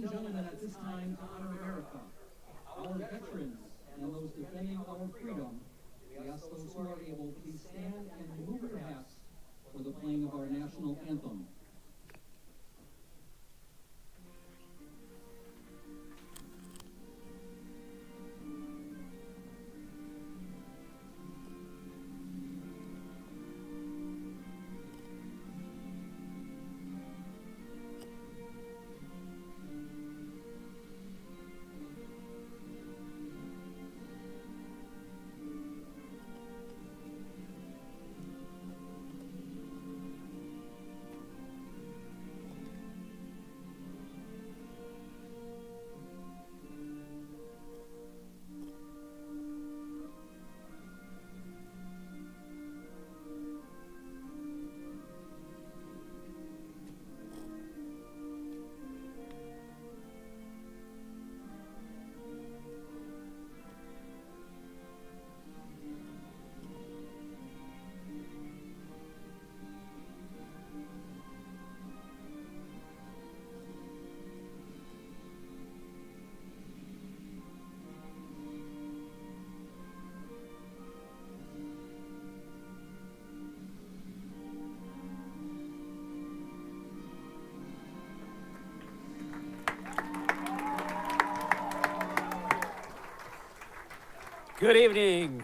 and gentlemen, at this time, to honor America, our veterans, and those defending our freedom, we ask those who are able, please stand and remove your hats for the playing of our national anthem. Good evening.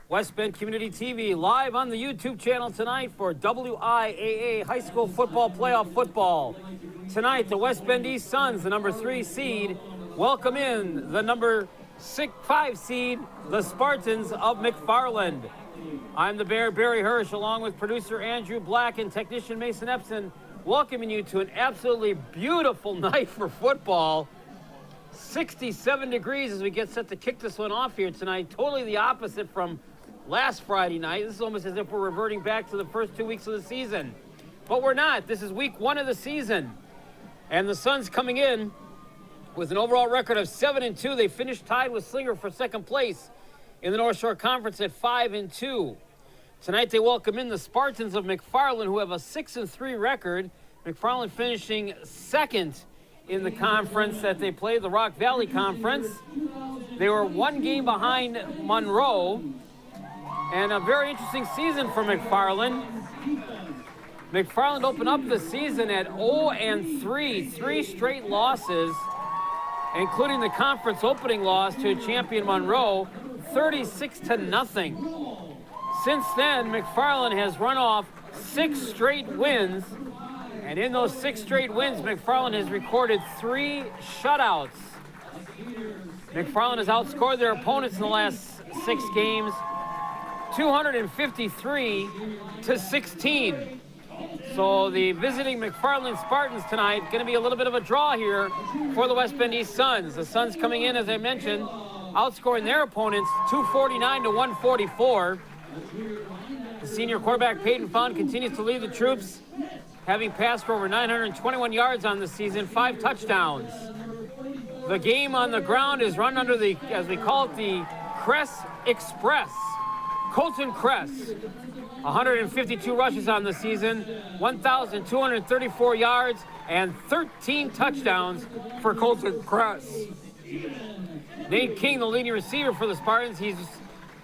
West Bend Community TV live on the YouTube channel tonight for WIAA High School Football Playoff Football. Tonight, the West Bend East Suns, the number 3 seed, welcome in the number 5 seed, the Spartans of McFarland. I'm the Bear, Barry Hirsch, along with producer Andrew Black and technician Mason Epson, welcoming you to an absolutely beautiful night for football. 67 degrees as we get set to kick this one off here tonight. Totally the opposite from last Friday night. This is almost as if we're reverting back to the first 2 weeks of the season. But we're not. This is week 1 of the season. And the Suns coming in with an overall record of 7-2. They finished tied with Slinger for second place in the North Shore Conference at 5-2. Tonight they welcome in the Spartans of McFarland, who have a 6-3 record. McFarland finishing second in the conference that they play, the Rock Valley Conference. They were 1 game behind Monroe, and a very interesting season for McFarland. McFarland opened up the season at 0-3, 3 straight losses, including the conference opening loss to champion Monroe, 36-0. Since then, McFarland has run off 6 straight wins. And in those 6 straight wins, McFarland has recorded 3 shutouts. McFarland has outscored their opponents in the last 6 games, 253-16. So the visiting McFarland Spartans tonight going to be a little bit of a draw here for the West Bend East Suns. The Suns coming in, as I mentioned, outscoring their opponents 249-144. The senior quarterback Peyton Fund continues to lead the troops, having passed for over 921 yards on the season, 5 touchdowns. The game on the ground is run under the, as we call it, the Cress Express. Colton Cress, 152 rushes on the season, 1,234 yards, and 13 touchdowns for Colton Cress. Nate King, the leading receiver for the Spartans, he's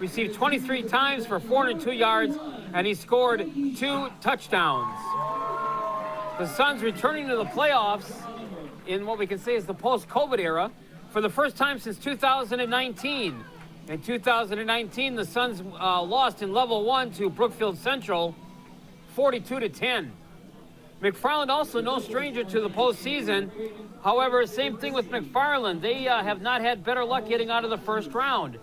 received 23 times for 402 yards, and he scored 2 touchdowns. The Suns returning to the playoffs in what we can say is the post-COVID era for the first time since 2019. In 2019, the Suns lost in Level 1 to Brookfield Central, 42-10. McFarland also no stranger to the postseason. However, same thing with McFarland. They have not had better luck getting out of the first round.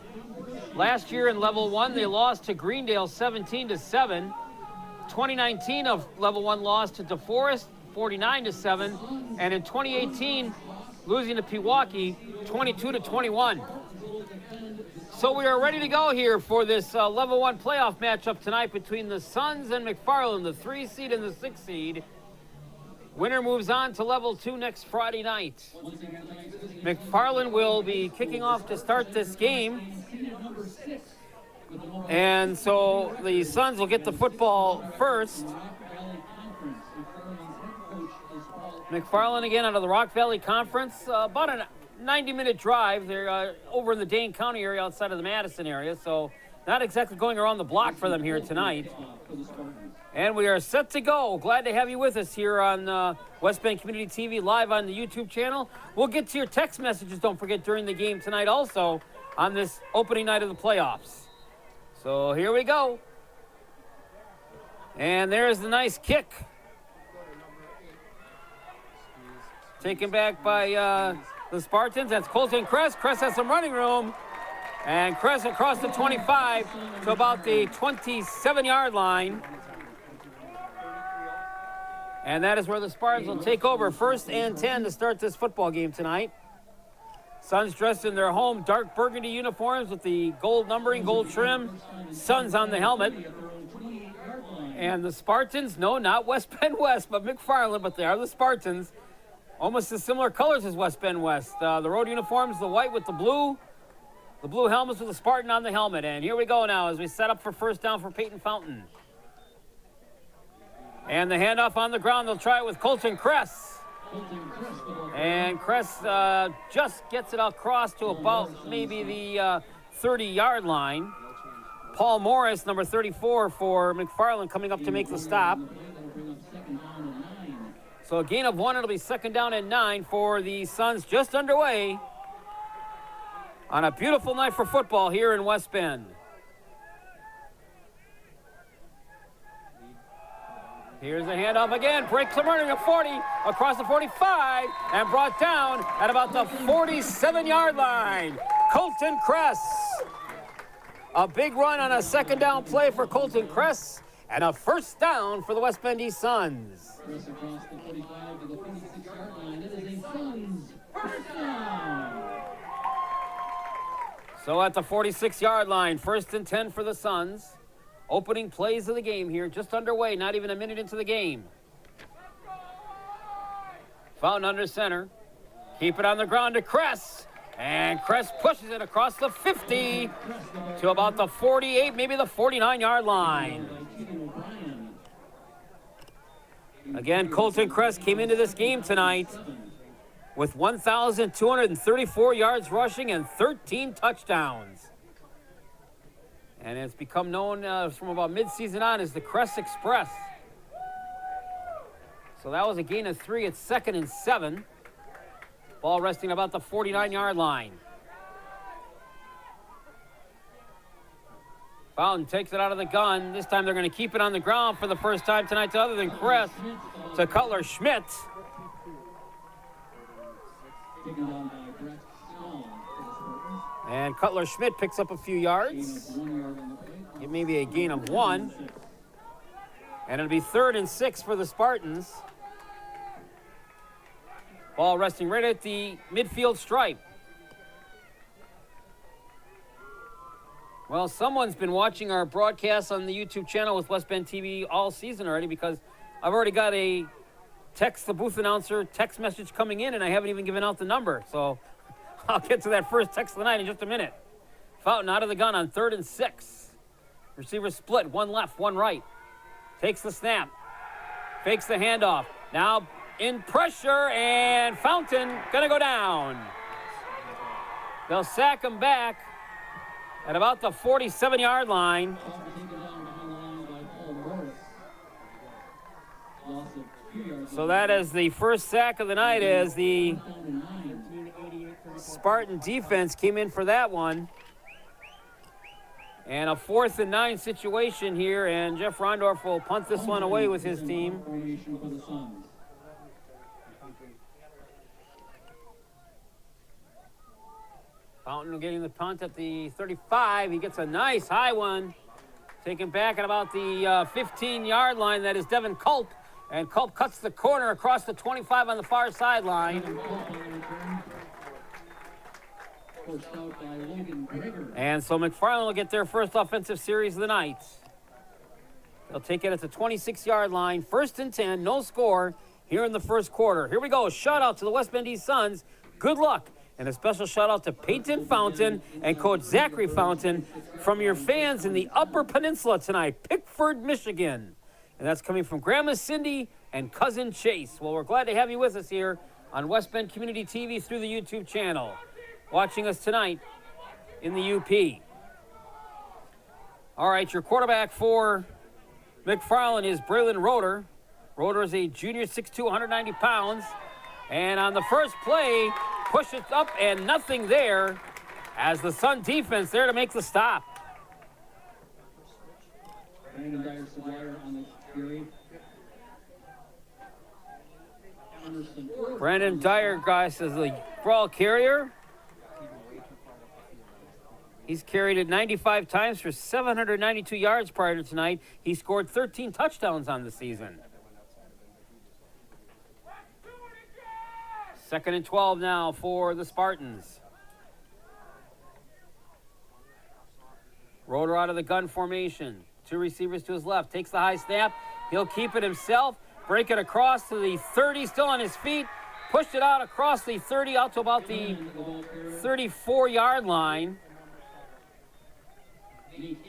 Last year in Level 1, they lost to Greendale 17-7. 2019 of Level 1 lost to DeForest 49-7. And in 2018, losing to Pewaukee 22-21. So we are ready to go here for this Level 1 playoff matchup tonight between the Suns and McFarland, the 3 seed and the 6 seed. Winner moves on to Level 2 next Friday night. McFarland will be kicking off to start this game. And so the Suns will get the football first. McFarland again out of the Rock Valley Conference. About a 90-minute drive. They're over in the Dane County area outside of the Madison area, so not exactly going around the block for them here tonight. And we are set to go. Glad to have you with us here on West Bend Community TV live on the YouTube channel. We'll get to your text messages, don't forget, during the game tonight also on this opening night of the playoffs. So here we go. And there's the nice kick. Taken back by the Spartans. That's Colton Kress. Kress has some running room. And Kress across the 25 to about the 27-yard line. And that is where the Spartans will take over. 1st and 10 to start this football game tonight. Suns dressed in their home dark burgundy uniforms with the gold numbering, gold trim. Suns on the helmet. And the Spartans, no, not West Bend West, but McFarland, but they are the Spartans. Almost as similar colors as West Bend West. The road uniforms, the white with the blue helmets with the Spartan on the helmet. And here we go now as we set up for first down for Peyton Fountain. And the handoff on the ground, they'll try it with Colton Kress. And Kress just gets it across to about maybe the 30-yard line. Paul Morris, number 34 for McFarland, coming up to make the stop. So a gain of 1, it'll be 2nd down and 9 for the Suns, just underway on a beautiful night for football here in West Bend. Here's the handoff again. Breaks the running of 40 across the 45 and brought down at about the 47-yard line. Colton Kress. A big run on a 2nd down play for Colton Kress and a 1st down for the West Bend East Suns. Kress across the 45 to the 46-yard line. It is a Suns 1st down. So at the 46-yard line, 1st and 10 for the Suns. Opening plays of the game here, just underway, not even a minute into the game. Fountain under center. Keep it on the ground to Kress. And Kress pushes it across the 50 to about the 48, maybe the 49-yard line. Again, Colton Kress came into this game tonight with 1,234 yards rushing and 13 touchdowns. And it's become known from about midseason on as the Kress Express. So that was a gain of 3 at 2nd and 7. Ball resting about the 49-yard line. Fountain takes it out of the gun. This time they're going to keep it on the ground for the first time tonight to other than Kress to Cutler Schmidt. And Cutler Schmidt picks up a few yards. It may be a gain of 1. And it'll be 3rd and 6 for the Spartans. Ball resting right at the midfield stripe. Well, someone's been watching our broadcast on the YouTube channel with West Bend TV all season already, because I've already got a the booth announcer text message coming in, and I haven't even given out the number. So I'll get to that first text of the night in just a minute. Fountain out of the gun on 3rd and 6. Receiver split, one left, one right. Takes the snap. Fakes the handoff. Now in pressure, and Fountain gonna go down. They'll sack him back at about the 47-yard line. So that is the first sack of the night as the Spartan defense came in for that one. And a 4th and 9 situation here, and Jeff Rondorf will punt this one away with his team. Fountain getting the punt at the 35. He gets a nice high one. Taken back at about the 15-yard line. That is Devin Culp. And Culp cuts the corner across the 25 on the far sideline. And so McFarland will get their first offensive series of the night. They'll take it at the 26-yard line. 1st and 10, no score here in the first quarter. Here we go. Shout out to the West Bend East Suns. Good luck. And a special shout out to Peyton Fountain and Coach Zachary Fountain from your fans in the Upper Peninsula tonight, Pickford, Michigan. And that's coming from Grandma Cindy and Cousin Chase. Well, we're glad to have you with us here on West Bend Community TV through the YouTube channel, watching us tonight in the UP. All right, your quarterback for McFarland is Braylon Roeder. Roeder is a junior, 6'2", 190 pounds. And on the first play, push it up and nothing there as the Sun defense there to make the stop. Brandon Dyer, guys, is the ball carrier. He's carried it 95 times for 792 yards prior to tonight. He scored 13 touchdowns on the season. 2nd and 12 now for the Spartans. Roeder out of the gun formation. 2 receivers to his left. Takes the high snap. He'll keep it himself. Break it across to the 30, still on his feet. Pushed it out across the 30, out to about the 34-yard line.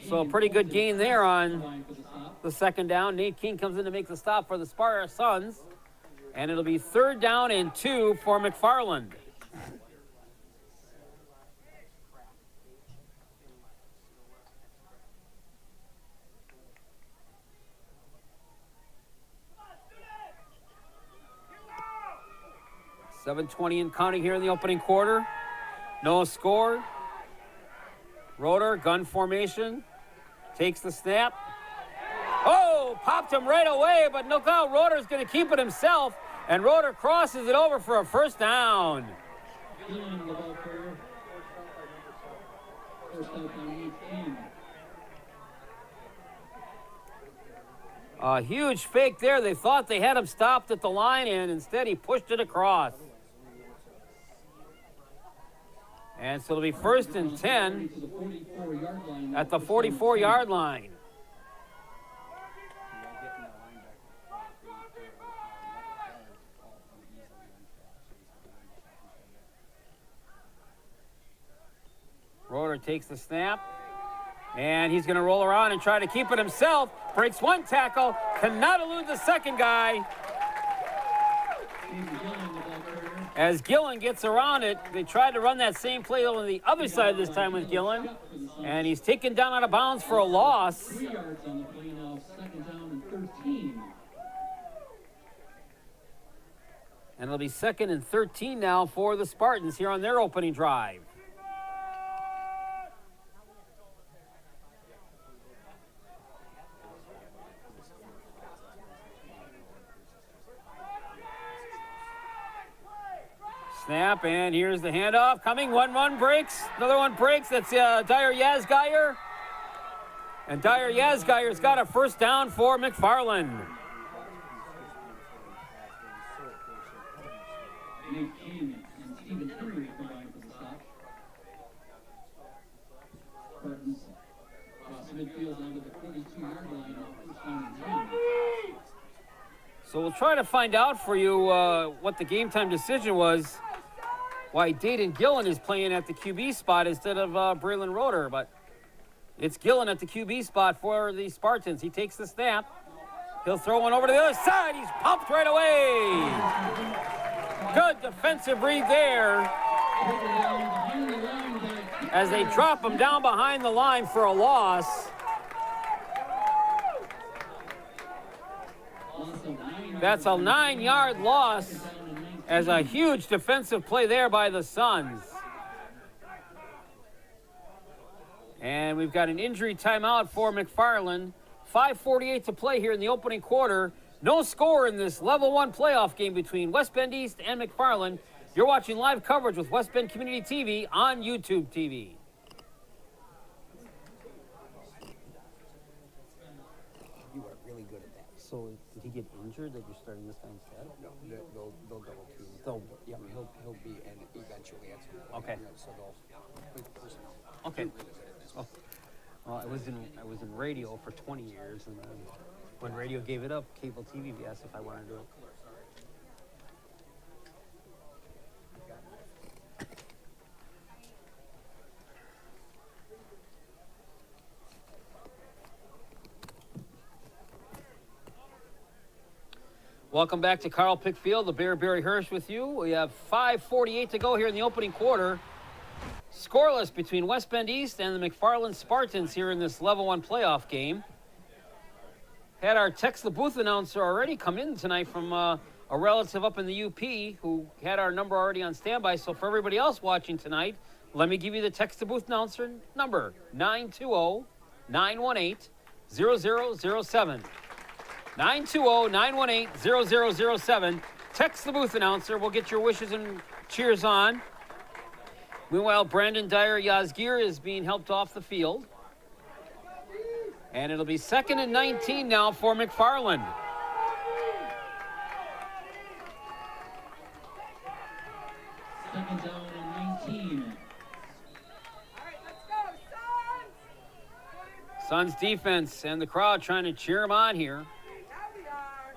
So a pretty good gain there on the 2nd down. Nate King comes in to make the stop for the Sparta Suns. And it'll be 3rd down and 2 for McFarland. .720 and counting here in the opening quarter. No score. Roeder, gun formation. Takes the snap. Oh, popped him right away, but look out, Roeder's going to keep it himself, and Roeder crosses it over for a 1st down. A huge fake there. They thought they had him stopped at the line, and instead he pushed it across. And so it'll be 1st and 10 at the 44-yard line. Roeder takes the snap, and he's going to roll around and try to keep it himself. Breaks 1 tackle, cannot elude the 2nd guy. As Gillen gets around it, they tried to run that same play on the other side this time with Gillen, and he's taken down out of bounds for a loss. 3 yards on the play now, 2nd down and 13. And it'll be 2nd and 13 now for the Spartans here on their opening drive. Snap, and here's the handoff coming. 1 breaks, another one breaks. That's Dyer Yazgeier. And Dyer Yazgeier's got a 1st down for McFarland. Nate King and Stephen Henry combined for the stop. Spartans across midfield down to the 42-yard line, 1st down and 10. So we'll try to find out for you what the game time decision was, why Dayton Gillen is playing at the QB spot instead of Braylon Roeder, but it's Gillen at the QB spot for the Spartans. He takes the snap. He'll throw one over to the other side. He's pumped right away. Good defensive read there as they drop him down behind the line for a loss. That's a 9-yard loss as a huge defensive play there by the Suns. And we've got an injury timeout for McFarland. 5:48 to play here in the opening quarter. No score in this level 1 playoff game between West Bend East and McFarland. You're watching live coverage with West Bend Community TV on YouTube TV. You are really good at that. So did he get injured that you're starting this guy instead? No, they'll double team. Yeah, he'll be, and eventually at some point. Okay. So they'll personnel. Okay. Oh. Well, I was in radio for 20 years, and then when radio gave it up, cable TV asked if I wanted to do it. Welcome back to Carl Pick Field. The Bear Barry Hirsch with you. We have 5:48 to go here in the opening quarter. Scoreless between West Bend East and the McFarland Spartans here in this level 1 playoff game. Had our text the booth announcer already come in tonight from a relative up in the UP who had our number already on standby. So for everybody else watching tonight, let me give you the text the booth announcer number, 920-918-0007. 920-918-0007. Text the booth announcer. We'll get your wishes and cheers on. Meanwhile, Brandon Dyer Yazgir is being helped off the field. And it'll be 2nd and 19 now for McFarland. Second down and 19. All right, let's go, Suns! Suns defense and the crowd trying to cheer him on here. Now we are.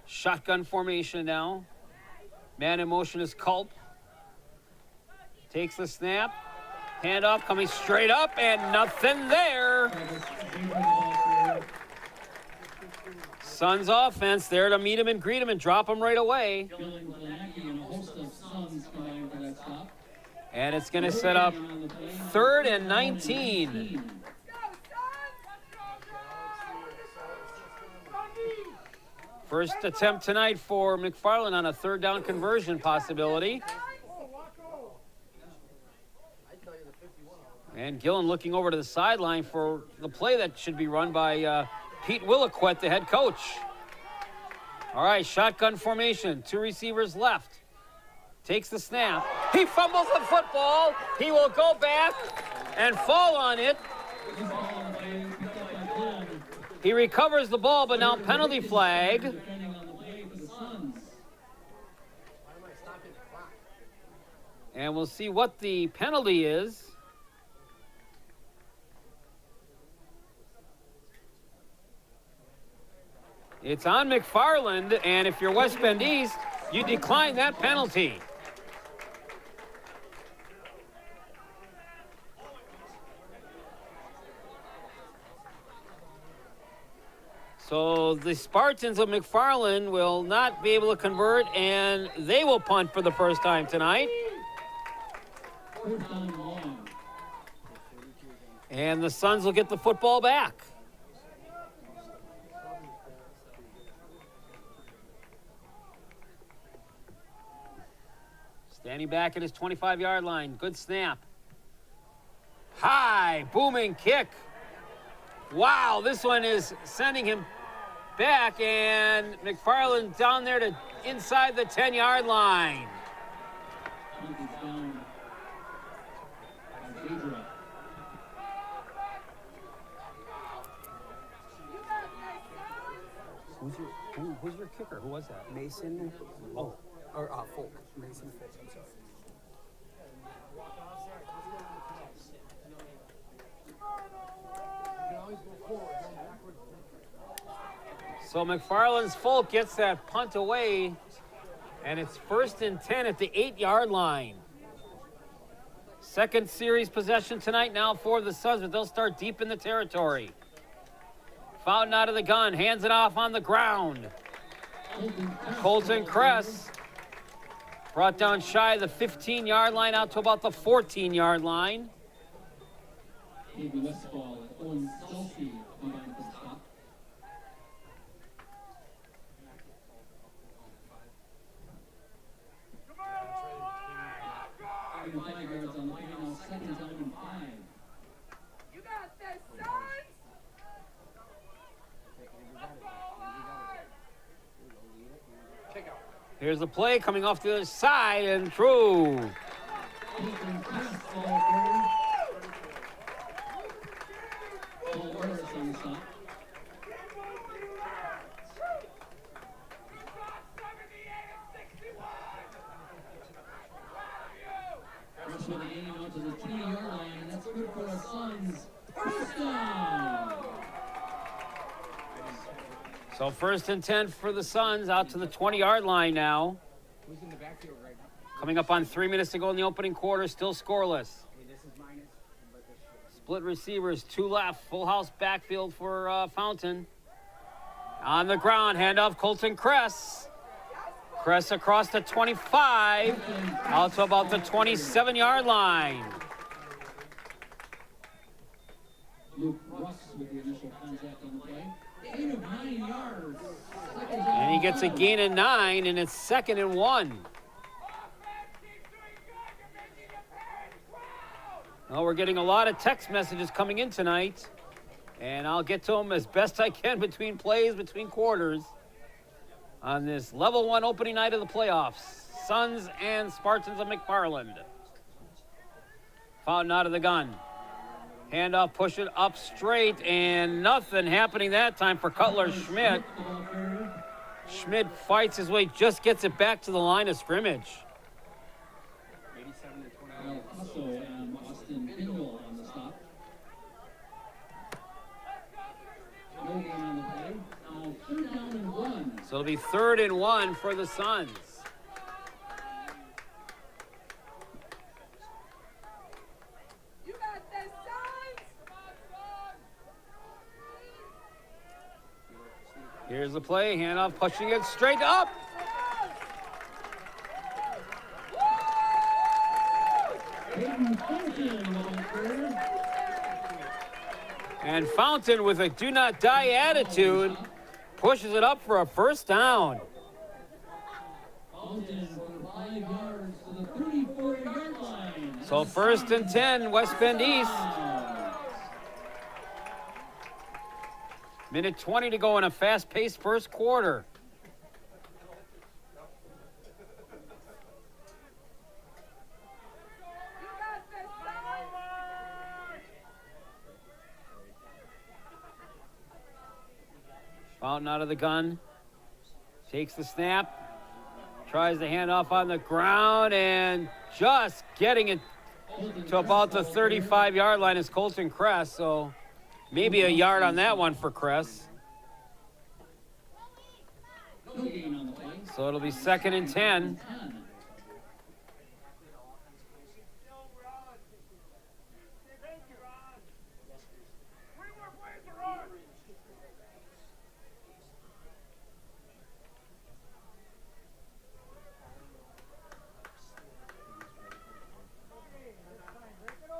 Shotgun formation now. Man in motion is Culp. Takes the snap. Handoff coming straight up and nothing there. Suns offense there to meet him and greet him and drop him right away. And it's going to set up 3rd and 19. First attempt tonight for McFarland on a 3rd down conversion possibility. And Gillen looking over to the sideline for the play that should be run by Pete Williquette, the head coach. All right, shotgun formation, 2 receivers left. Takes the snap. He fumbles the football. He will go back and fall on it. He recovers the ball, but now penalty flag. And we'll see what the penalty is. It's on McFarland, and if you're West Bend East, you decline that penalty. So the Spartans of McFarland will not be able to convert, and they will punt for the first time tonight. And the Suns will get the football back. Standing back at his 25-yard line. Good snap. High, booming kick. Wow, this one is sending him back, and McFarland down there to inside the 10-yard line. Who's your kicker? Who was that? Mason. Oh, or Folk. Mason Folk. I'm sorry. So McFarland's Folk gets that punt away, and it's 1st and 10 at the 8-yard line. Second series possession tonight now for the Suns, but they'll start deep in the territory. Fountain out of the gun, hands it off on the ground. Colton Kress brought down shy of the 15-yard line out to about the 14-yard line. You got this, Suns! Here's the play coming off the other side and through. So 1st and 10 for the Suns out to the 20-yard line now. Who's in the backfield right now? Coming up on 3 minutes to go in the opening quarter, still scoreless. This is minus. Split receivers, 2 left. Full house backfield for Fountain. On the ground, handoff Colton Kress. Kress across the 25, out to about the 27-yard line. Luke Russ with the initial contact on the play. Gain of 9 yards. And he gets a gain of 9, and it's 2nd and 1. Well, we're getting a lot of text messages coming in tonight, and I'll get to them as best I can between plays, between quarters, on this level 1 opening night of the playoffs. Suns and Spartans of McFarland. Fountain out of the gun. Handoff, push it up straight, and nothing happening that time for Cutler Schmidt. Schmidt fights his way, just gets it back to the line of scrimmage. And Austin Bingle on the stop. No gain on the play. Now 3rd down and 1. So it'll be 3rd and 1 for the Suns. You got this, Suns! Here's the play, handoff, pushing it straight up. And Fountain, with a do not die attitude, pushes it up for a 1st down. Fountain for 5 yards to the 34-yard line. So 1st and 10, West Bend East. Minute 20 to go in a fast-paced first quarter. Fountain out of the gun, takes the snap, tries to hand off on the ground, and just getting it to about the 35-yard line is Colton Kress, so maybe a yard on that one for Kress. So it'll be 2nd and 10.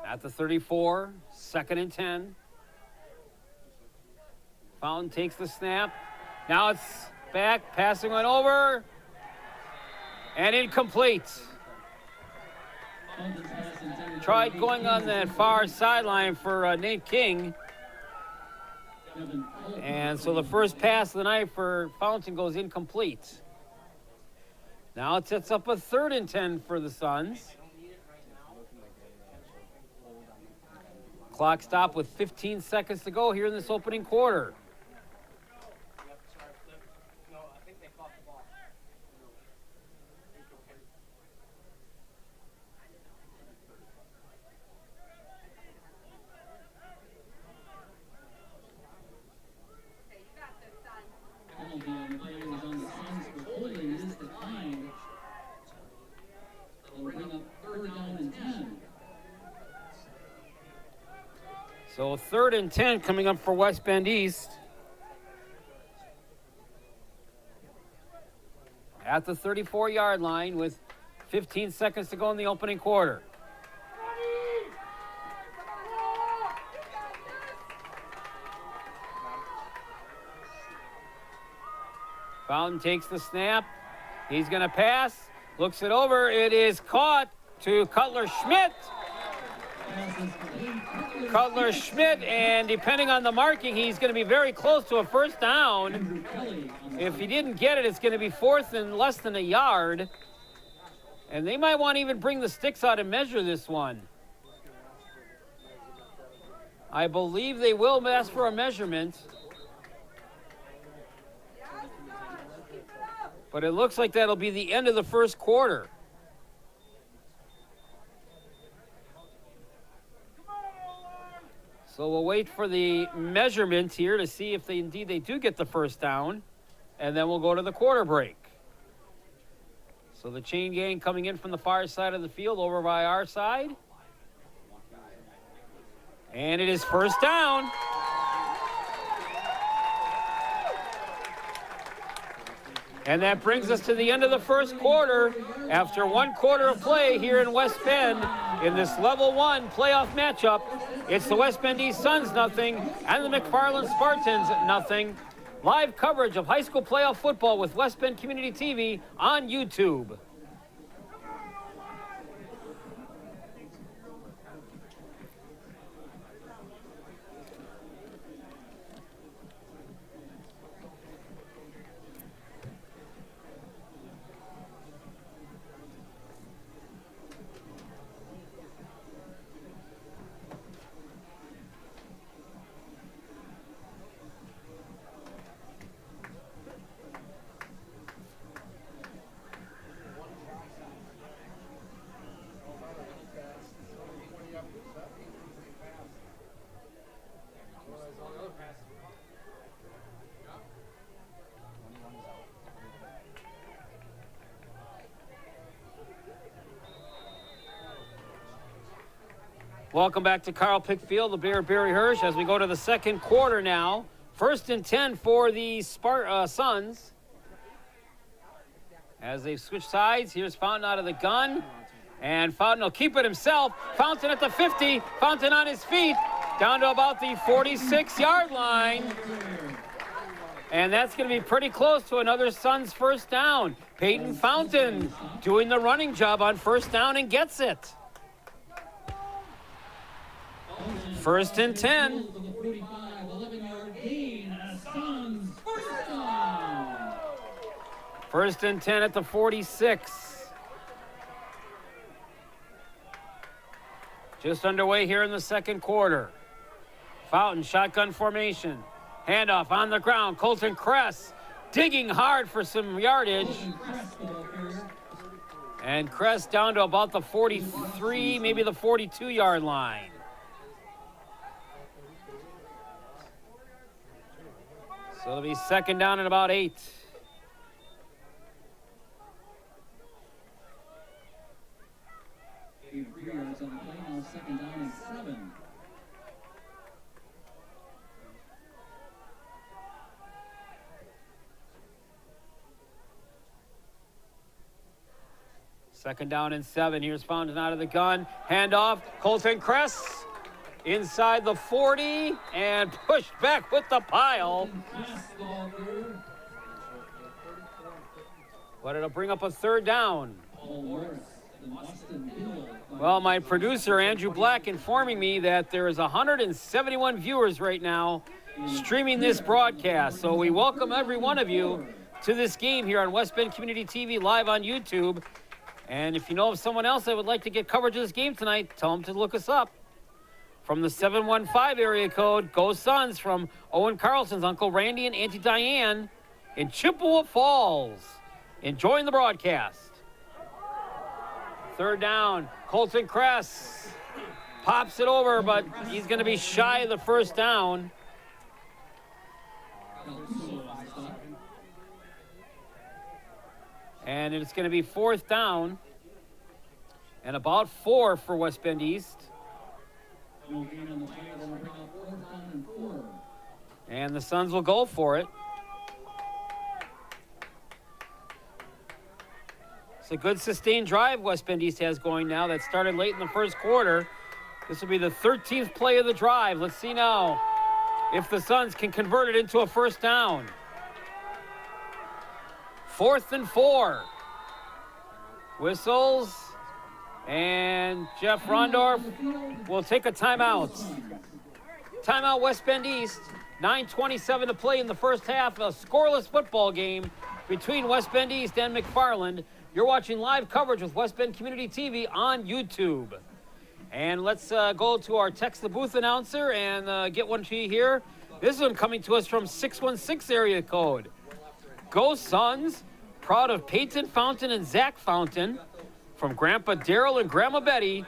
At the 34, 2nd and 10. Fountain takes the snap. Now it's back, passing one over, and incomplete. Tried going on that far sideline for Nate King. And so the first pass of the night for Fountain goes incomplete. Now it sets up a 3rd and 10 for the Suns. Clock stop with 15 seconds to go here in this opening quarter. So 3rd and 10 coming up for West Bend East. At the 34-yard line with 15 seconds to go in the opening quarter. Fountain takes the snap. He's going to pass. Looks it over. It is caught to Cutler Schmidt. Cutler Schmidt, and depending on the marking, he's going to be very close to a 1st down. If he didn't get it, it's going to be 4th and less than a yard. And they might want to even bring the sticks out and measure this one. I believe they will ask for a measurement. But it looks like that'll be the end of the first quarter. So we'll wait for the measurement here to see if they do get the 1st down, and then we'll go to the quarter break. So the chain gang coming in from the far side of the field over by our side. And it is first down. And that brings us to the end of the first quarter. After 1 quarter of play here in West Bend in this level 1 playoff matchup, it's the West Bend East Suns nothing and the McFarland Spartans nothing. Live coverage of high school playoff football with West Bend Community TV on YouTube. Welcome back to Carl Pick Field, the Barry Hirsch, as we go to the second quarter now. 1st and 10 for the Suns. As they've switched sides, here's Fountain out of the gun. And Fountain will keep it himself. Fountain at the 50. Fountain on his feet. Down to about the 46-yard line. And that's going to be pretty close to another Suns first down. Peyton Fountain doing the running job on first down and gets it. 1st and 10. 11-yard gain. Suns first down. 1st and 10 at the 46. Just underway here in the second quarter. Fountain shotgun formation. Handoff on the ground. Colton Kress digging hard for some yardage. And Kress down to about the 43, maybe the 42-yard line. So it'll be second down and about 8. Gain 3 yards on the play, now second down and 7. Second down and 7. Here's Fountain out of the gun. Handoff. Colton Kress inside the 40 and pushed back with the pile. But it'll bring up a third down. Well, my producer, Andrew Black, informing me that there is 171 viewers right now streaming this broadcast. So we welcome every one of you to this game here on West Bend Community TV live on YouTube. And if you know of someone else that would like to get coverage of this game tonight, tell them to look us up. From the 715 area code, Go Suns, from Owen Carlson's Uncle Randy and Auntie Diane in Chippewa Falls. Enjoying the broadcast. Third down, Colton Kress pops it over, but he's going to be shy of the first down. And it's going to be fourth down and about 4 for West Bend East. And the Suns will go for it. It's a good sustained drive West Bend East has going now that started late in the first quarter. This will be the 13th play of the drive. Let's see now if the Suns can convert it into a first down. 4th and 4. Whistles. And Jeff Rondorf will take a timeout. Timeout West Bend East. 9:27 to play in the first half. A scoreless football game between West Bend East and McFarland. You're watching live coverage with West Bend Community TV on YouTube. And let's go to our Text the Booth announcer and get one to you here. This one coming to us from 616 area code. Go Suns, proud of Peyton Fountain and Zach Fountain, from Grandpa Daryl and Grandma Betty,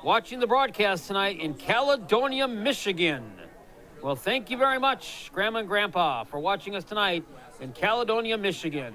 watching the broadcast tonight in Caledonia, Michigan. Well, thank you very much, Grandma and Grandpa, for watching us tonight in Caledonia, Michigan.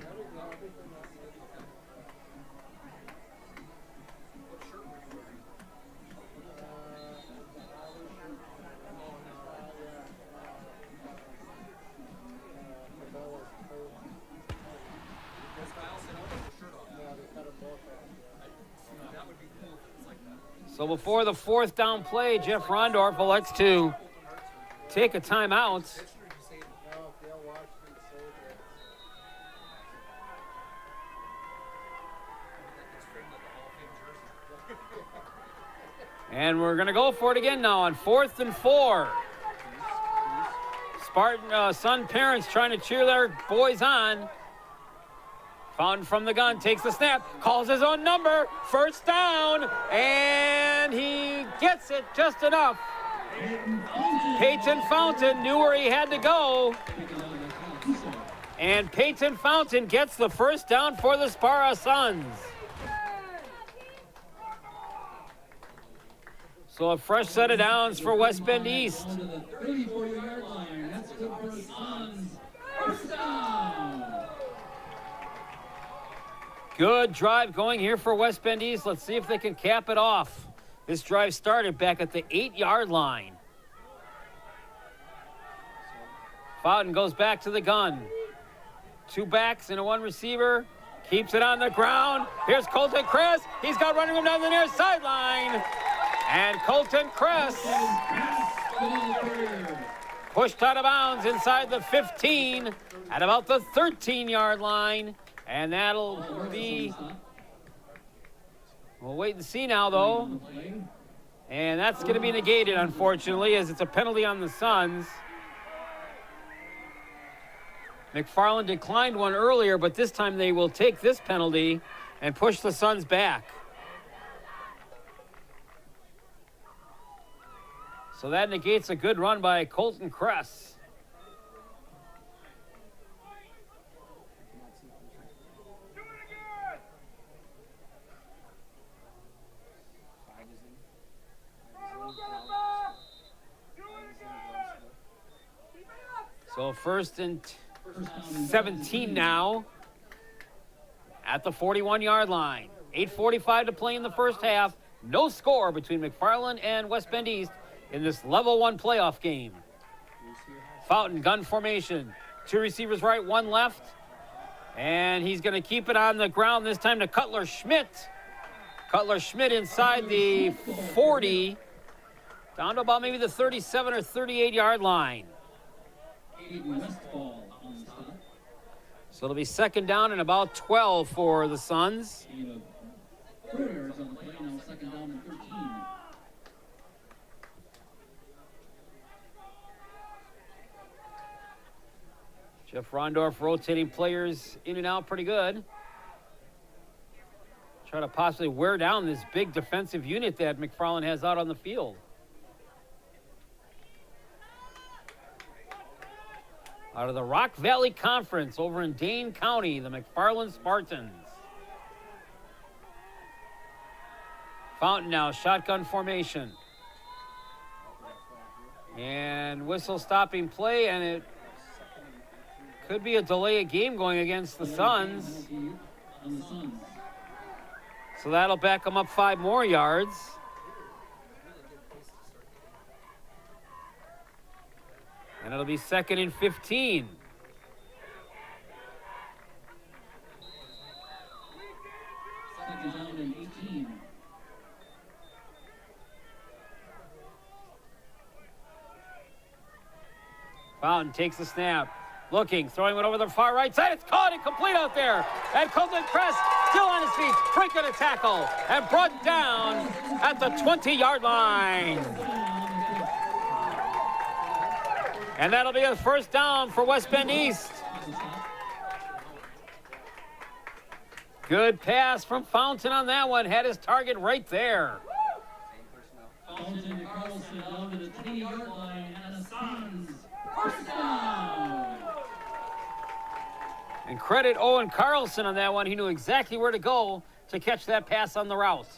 So before the fourth down play, Jeff Rondorf elects to take a timeout. And we're going to go for it again now on 4th and 4. Spartan Sun parents trying to cheer their boys on. Fountain from the gun, takes the snap, calls his own number, first down, and he gets it just enough. Peyton Fountain knew where he had to go. And Peyton Fountain gets the first down for the Sparta Suns. So a fresh set of downs for West Bend East. On to the 34-yard line. That's good for the Suns. First down. Good drive going here for West Bend East. Let's see if they can cap it off. This drive started back at the 8-yard line. Fountain goes back to the gun. 2 backs and a 1 receiver. Keeps it on the ground. Here's Colton Kress. He's got running room down the near sideline. And Colton Kress pushed out of bounds inside the 15 at about the 13-yard line. And that'll be, we'll wait and see now, though. And that's going to be negated, unfortunately, as it's a penalty on the Suns. McFarland declined one earlier, but this time they will take this penalty and push the Suns back. So that negates a good run by Colton Kress. So first and 17 now at the 41-yard line. 8:45 to play in the first half. No score between McFarland and West Bend East in this level 1 playoff game. Fountain gun formation. 2 receivers right, 1 left. And he's going to keep it on the ground this time to Cutler Schmidt. Cutler Schmidt inside the 40, down to about maybe the 37 or 38-yard line. So it'll be second down and about 12 for the Suns. Jeff Rondorf rotating players in and out pretty good. Try to possibly wear down this big defensive unit that McFarland has out on the field. Out of the Rock Valley Conference over in Dane County, the McFarland Spartans. Fountain now, shotgun formation. And whistle stopping play, and it could be a delay of game going against the Suns. So that'll back them up 5 more yards. And it'll be second and 15. Second down and 18. Fountain takes the snap. Looking, throwing it over the far right side. It's caught and complete out there. And Colton Kress still on his feet, breaking a tackle, and brought down at the 20-yard line. And that'll be a first down for West Bend East. Good pass from Fountain on that one. Had his target right there. Fountain to Carlson down to the 20-yard line, and the Suns first down. And credit Owen Carlson on that one. He knew exactly where to go to catch that pass on the route.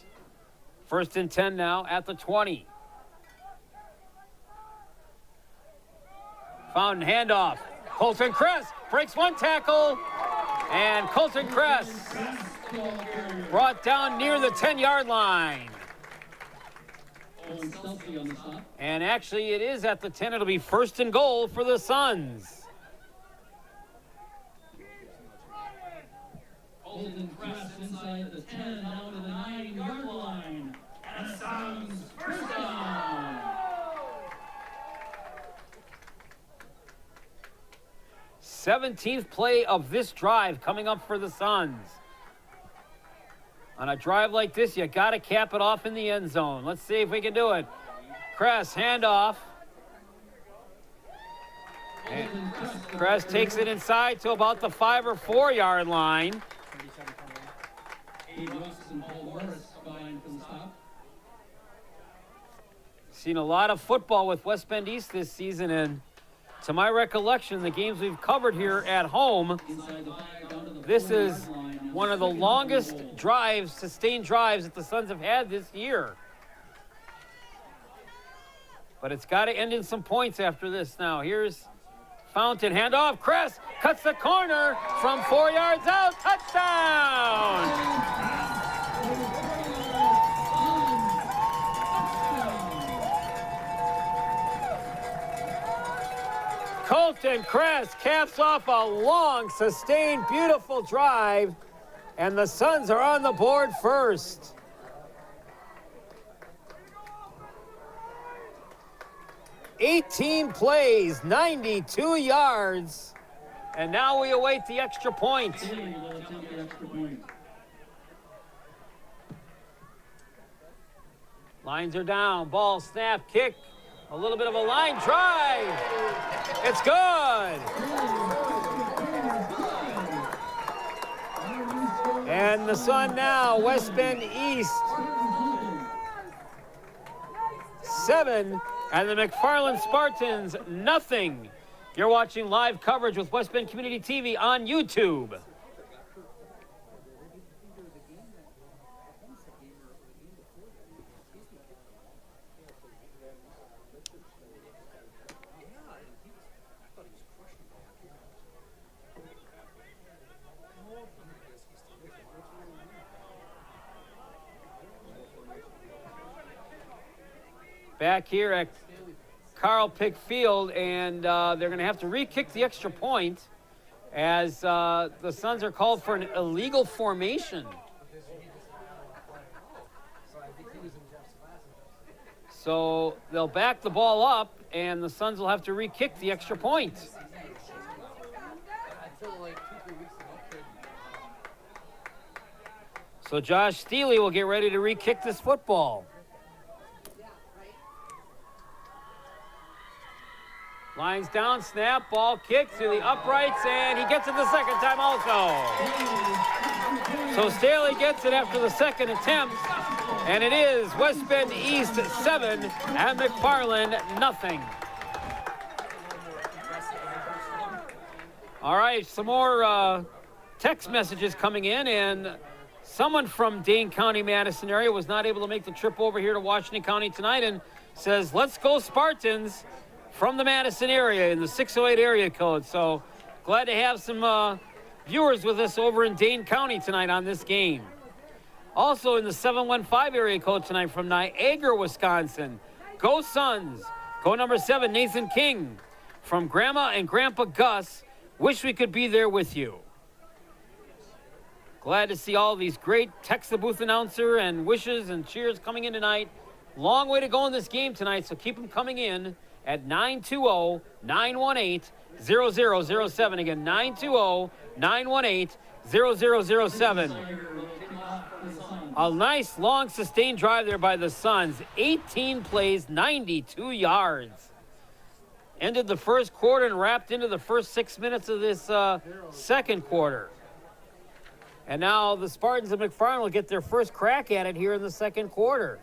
First and 10 now at the 20. Fountain handoff. Colton Kress breaks one tackle. And Colton Kress brought down near the 10-yard line. And actually it is at the 10. It'll be first and goal for the Suns. Colton Kress inside the 10, down to the 9-yard line. And Suns 17th play of this drive coming up for the Suns. On a drive like this, you got to cap it off in the end zone. Let's see if we can do it. Kress, handoff. And Kress takes it inside to about the 5 or 4 yard line. Seen a lot of football with West Bend East this season, and to my recollection, the games we've covered here at home, this is one of the longest drives, sustained drives that the Suns have had this year. But it's got to end in some points after this now. Here's Fountain, handoff, Kress cuts the corner from 4 yards out, touchdown! Colton Kress caps off a long, sustained, beautiful drive, and the Suns are on the board first. "18 plays, 92 yards, and now we await the extra point. Lines are down, ball snap, kick, a little bit of a line drive. It's good. And the Sun now, West Bend East, 7, and the McFarland Spartans, nothing. You're watching live coverage with West Bend Community TV on YouTube. Back here at Carl Pick Field, and they're going to have to re-kick the extra point as the Suns are called for an illegal formation. So they'll back the ball up, and the Suns will have to re-kick the extra point. So Josh Steele will get ready to re-kick this football. Lines down, snap, ball kicked to the uprights, and he gets it the second time also. So Staley gets it after the second attempt, and it is West Bend East 7 and McFarland nothing. All right, some more text messages coming in, and someone from Dane County, Madison area was not able to make the trip over here to Washington County tonight and says, "Let's go Spartans," from the Madison area in the 608 area code. So glad to have some viewers with us over in Dane County tonight on this game. Also in the 715 area code tonight from Niagara, Wisconsin. Go Suns. Go number 7, Nathan King. From Grandma and Grandpa Gus, wish we could be there with you. Glad to see all these great text the booth announcer and wishes and cheers coming in tonight. Long way to go in this game tonight, so keep them coming in at 920-918-0007. Again, 920-918-0007. A nice, long, sustained drive there by the Suns. 18 plays, 92 yards. Ended the first quarter and wrapped into the first 6 minutes of this second quarter. And now the Spartans of McFarland will get their first crack at it here in the second quarter.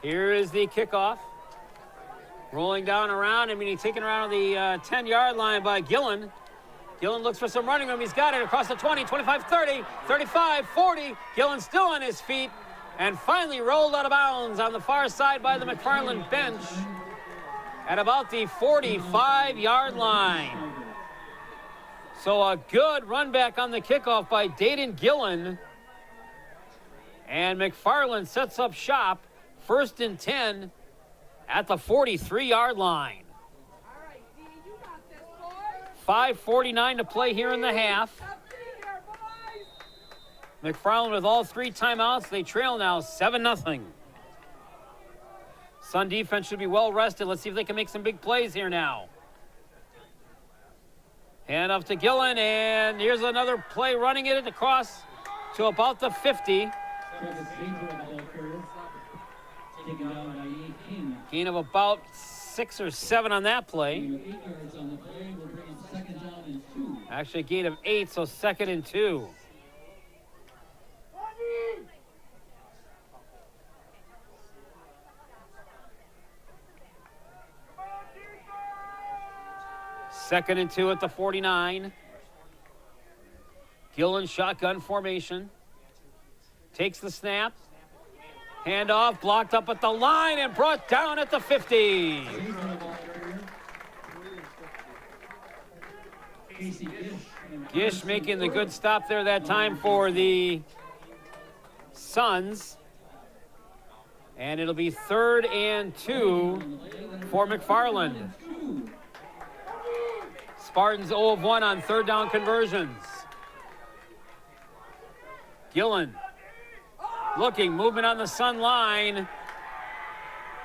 Here is the kickoff. Rolling down around. He's taken around the 10-yard line by Gillen. Gillen looks for some running room. He's got it across the 20, 25, 30, 35, 40. Gillen still on his feet and finally rolled out of bounds on the far side by the McFarland bench at about the 45-yard line. So a good run back on the kickoff by Dayton Gillen. And McFarland sets up shop first and 10 at the 43-yard line. All right, D, you got this, boys. 5:49 to play here in the half. Up in here, boys. McFarland with all 3 timeouts. They trail now 7-0. Sun defense should be well rested. Let's see if they can make some big plays here now. Hand off to Gillen, and here's another play running it across to about the 50. Gain of about 6 or 7 on that play. Actually, a gain of 8, so 2nd and 2. Second and 2 at the 49. Gillen shotgun formation. Takes the snap. Handoff, blocked up at the line and brought down at the 50. Gish making the good stop there that time for the Suns. And it'll be 3rd and 2 for McFarland. Spartans 0 of 1 on 3rd down conversions. Gillen looking, movement on the Sun line.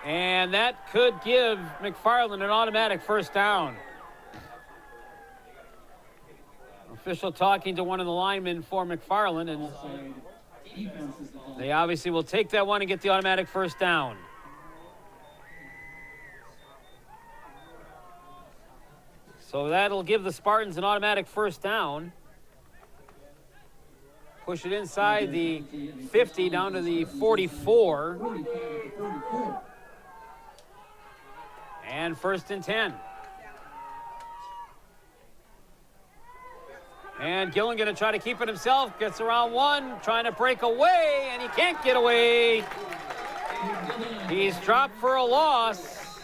And that could give McFarland an automatic first down. Official talking to one of the linemen for McFarland, and they obviously will take that one and get the automatic first down. So that'll give the Spartans an automatic first down. Push it inside the 50 down to the 44. And 1st and 10. And Gillen going to try to keep it himself. Gets around 1, trying to break away, and he can't get away. He's dropped for a loss.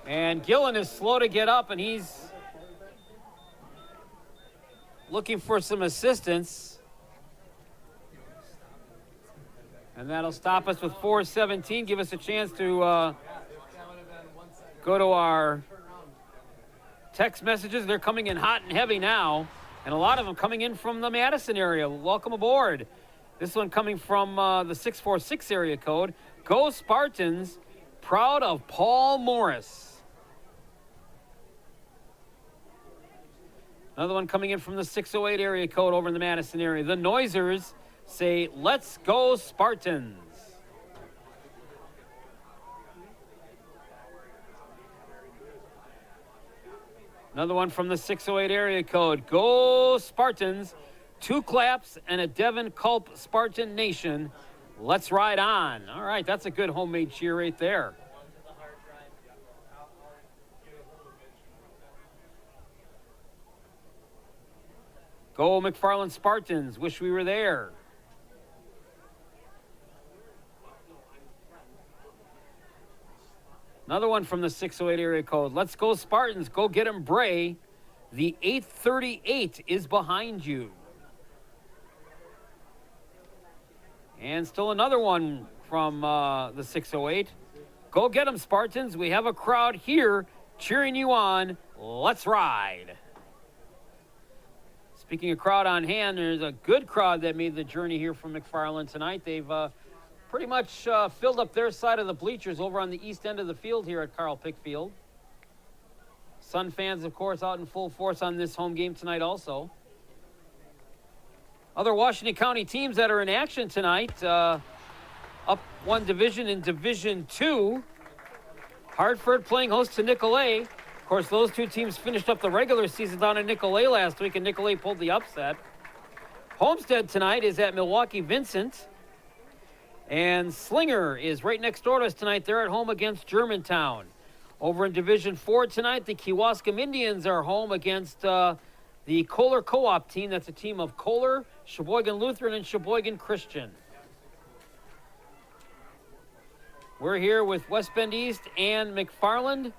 And Gillen is slow to get up, and he's looking for some assistance. And that'll stop us with 4:17, give us a chance to go to our text messages. They're coming in hot and heavy now, and a lot of them coming in from the Madison area. Welcome aboard. This one coming from the 646 area code. Go Spartans, proud of Paul Morris. Another one coming in from the 608 area code over in the Madison area. The Noisers say, let's go Spartans. Another one from the 608 area code. Go Spartans. 2 claps and a Devon Culp Spartan Nation. Let's ride on. All right, that's a good homemade cheer right there. Go McFarland Spartans. Wish we were there. Another one from the 608 area code. Let's go Spartans. Go get 'em, Bray. The 838 is behind you. And still another one from the 608. Go get 'em, Spartans. We have a crowd here cheering you on. Let's ride. Speaking of crowd on hand, there's a good crowd that made the journey here from McFarland tonight. They've pretty much filled up their side of the bleachers over on the east end of the field here at Carl Pick Field. Sun fans, of course, out in full force on this home game tonight also. Other Washington County teams that are in action tonight, up one division in Division 2. Hartford playing host to Nicolay. Of course, those two teams finished up the regular season down in Nicolay last week, and Nicolay pulled the upset. Homestead tonight is at Milwaukee Vincent. And Slinger is right next door to us tonight. They're at home against Germantown. Over in Division 4 tonight, the Kewaskum Indians are home against the Kohler Co-op team. That's a team of Kohler, Sheboygan Lutheran, and Sheboygan Christian. We're here with West Bend East and McFarland.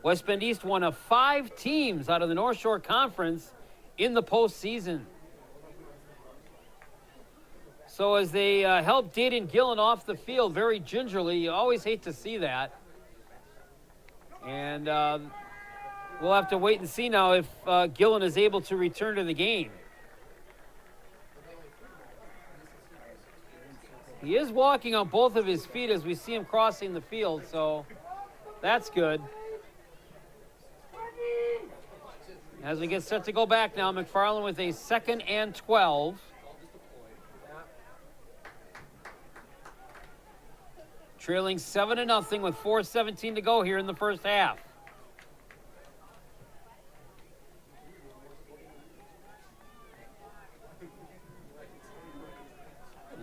West Bend East, one of 5 teams out of the North Shore Conference in the postseason. So as they help Dayton Gillen off the field very gingerly, you always hate to see that. And we'll have to wait and see now if Gillen is able to return to the game. He is walking on both of his feet as we see him crossing the field, so that's good. As we get set to go back now, McFarland with a 2nd and 12. Trailing 7-0 with 4:17 to go here in the first half.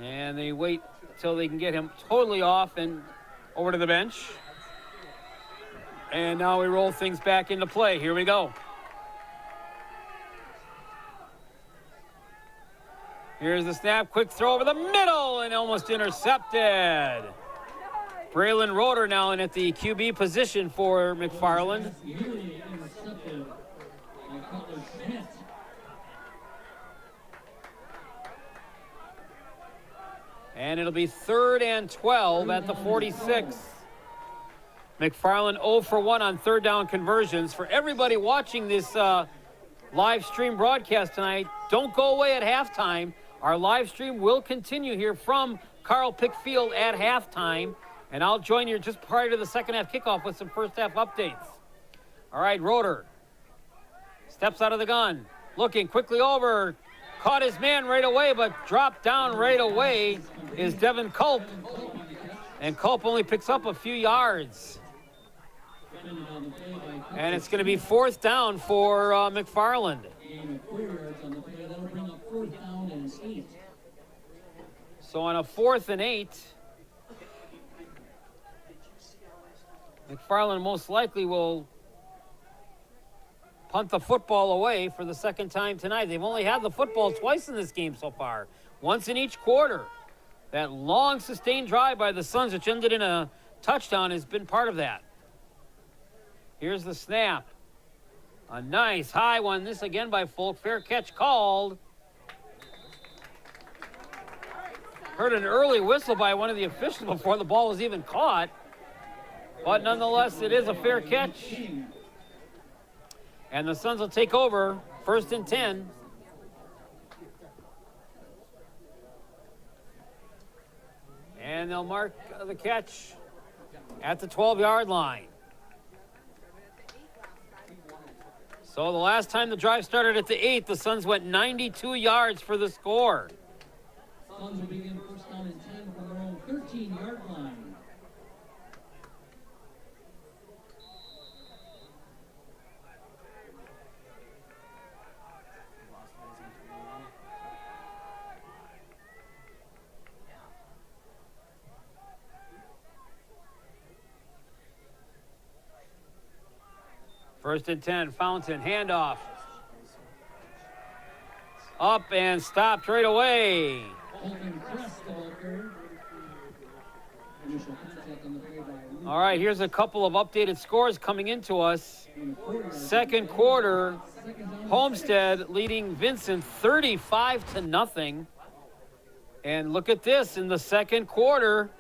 And they wait till they can get him totally off and over to the bench. And now we roll things back into play. Here we go. Here's the snap, quick throw over the middle and almost intercepted. Braylon Roeder now in at the QB position for McFarland. And it'll be 3rd and 12 at the 46. McFarland 0 for 1 on 3rd down conversions. For everybody watching this live stream broadcast tonight, don't go away at halftime. Our live stream will continue here from Carl Pick Field at halftime. And I'll join you just prior to the second half kickoff with some first half updates. All right, Roeder steps out of the gun, looking quickly over, caught his man right away, but dropped down right away is Devin Culp. And Culp only picks up a few yards. And it's going to be 4th down for McFarland. So on a 4th and 8, McFarland most likely will punt the football away for the 2nd time tonight. They've only had the football twice in this game so far, once in each quarter. That long sustained drive by the Suns, which ended in a touchdown, has been part of that. Here's the snap. A nice high one, this again by Folk. Fair catch called. Heard an early whistle by one of the officials before the ball was even caught. But nonetheless, it is a fair catch. And the Suns will take over, 1st and 10. And they'll mark the catch at the 12-yard line. So the last time the drive started at the 8, the Suns went 92 yards for the score. Suns will begin 1st down and 10 from their own 13-yard line. First and 10, Fountain, handoff. Up and stopped right away. All right, here's a couple of updated scores coming into us. 2nd quarter, Homestead leading Vincent 35-0. And look at this, in the 2nd quarter,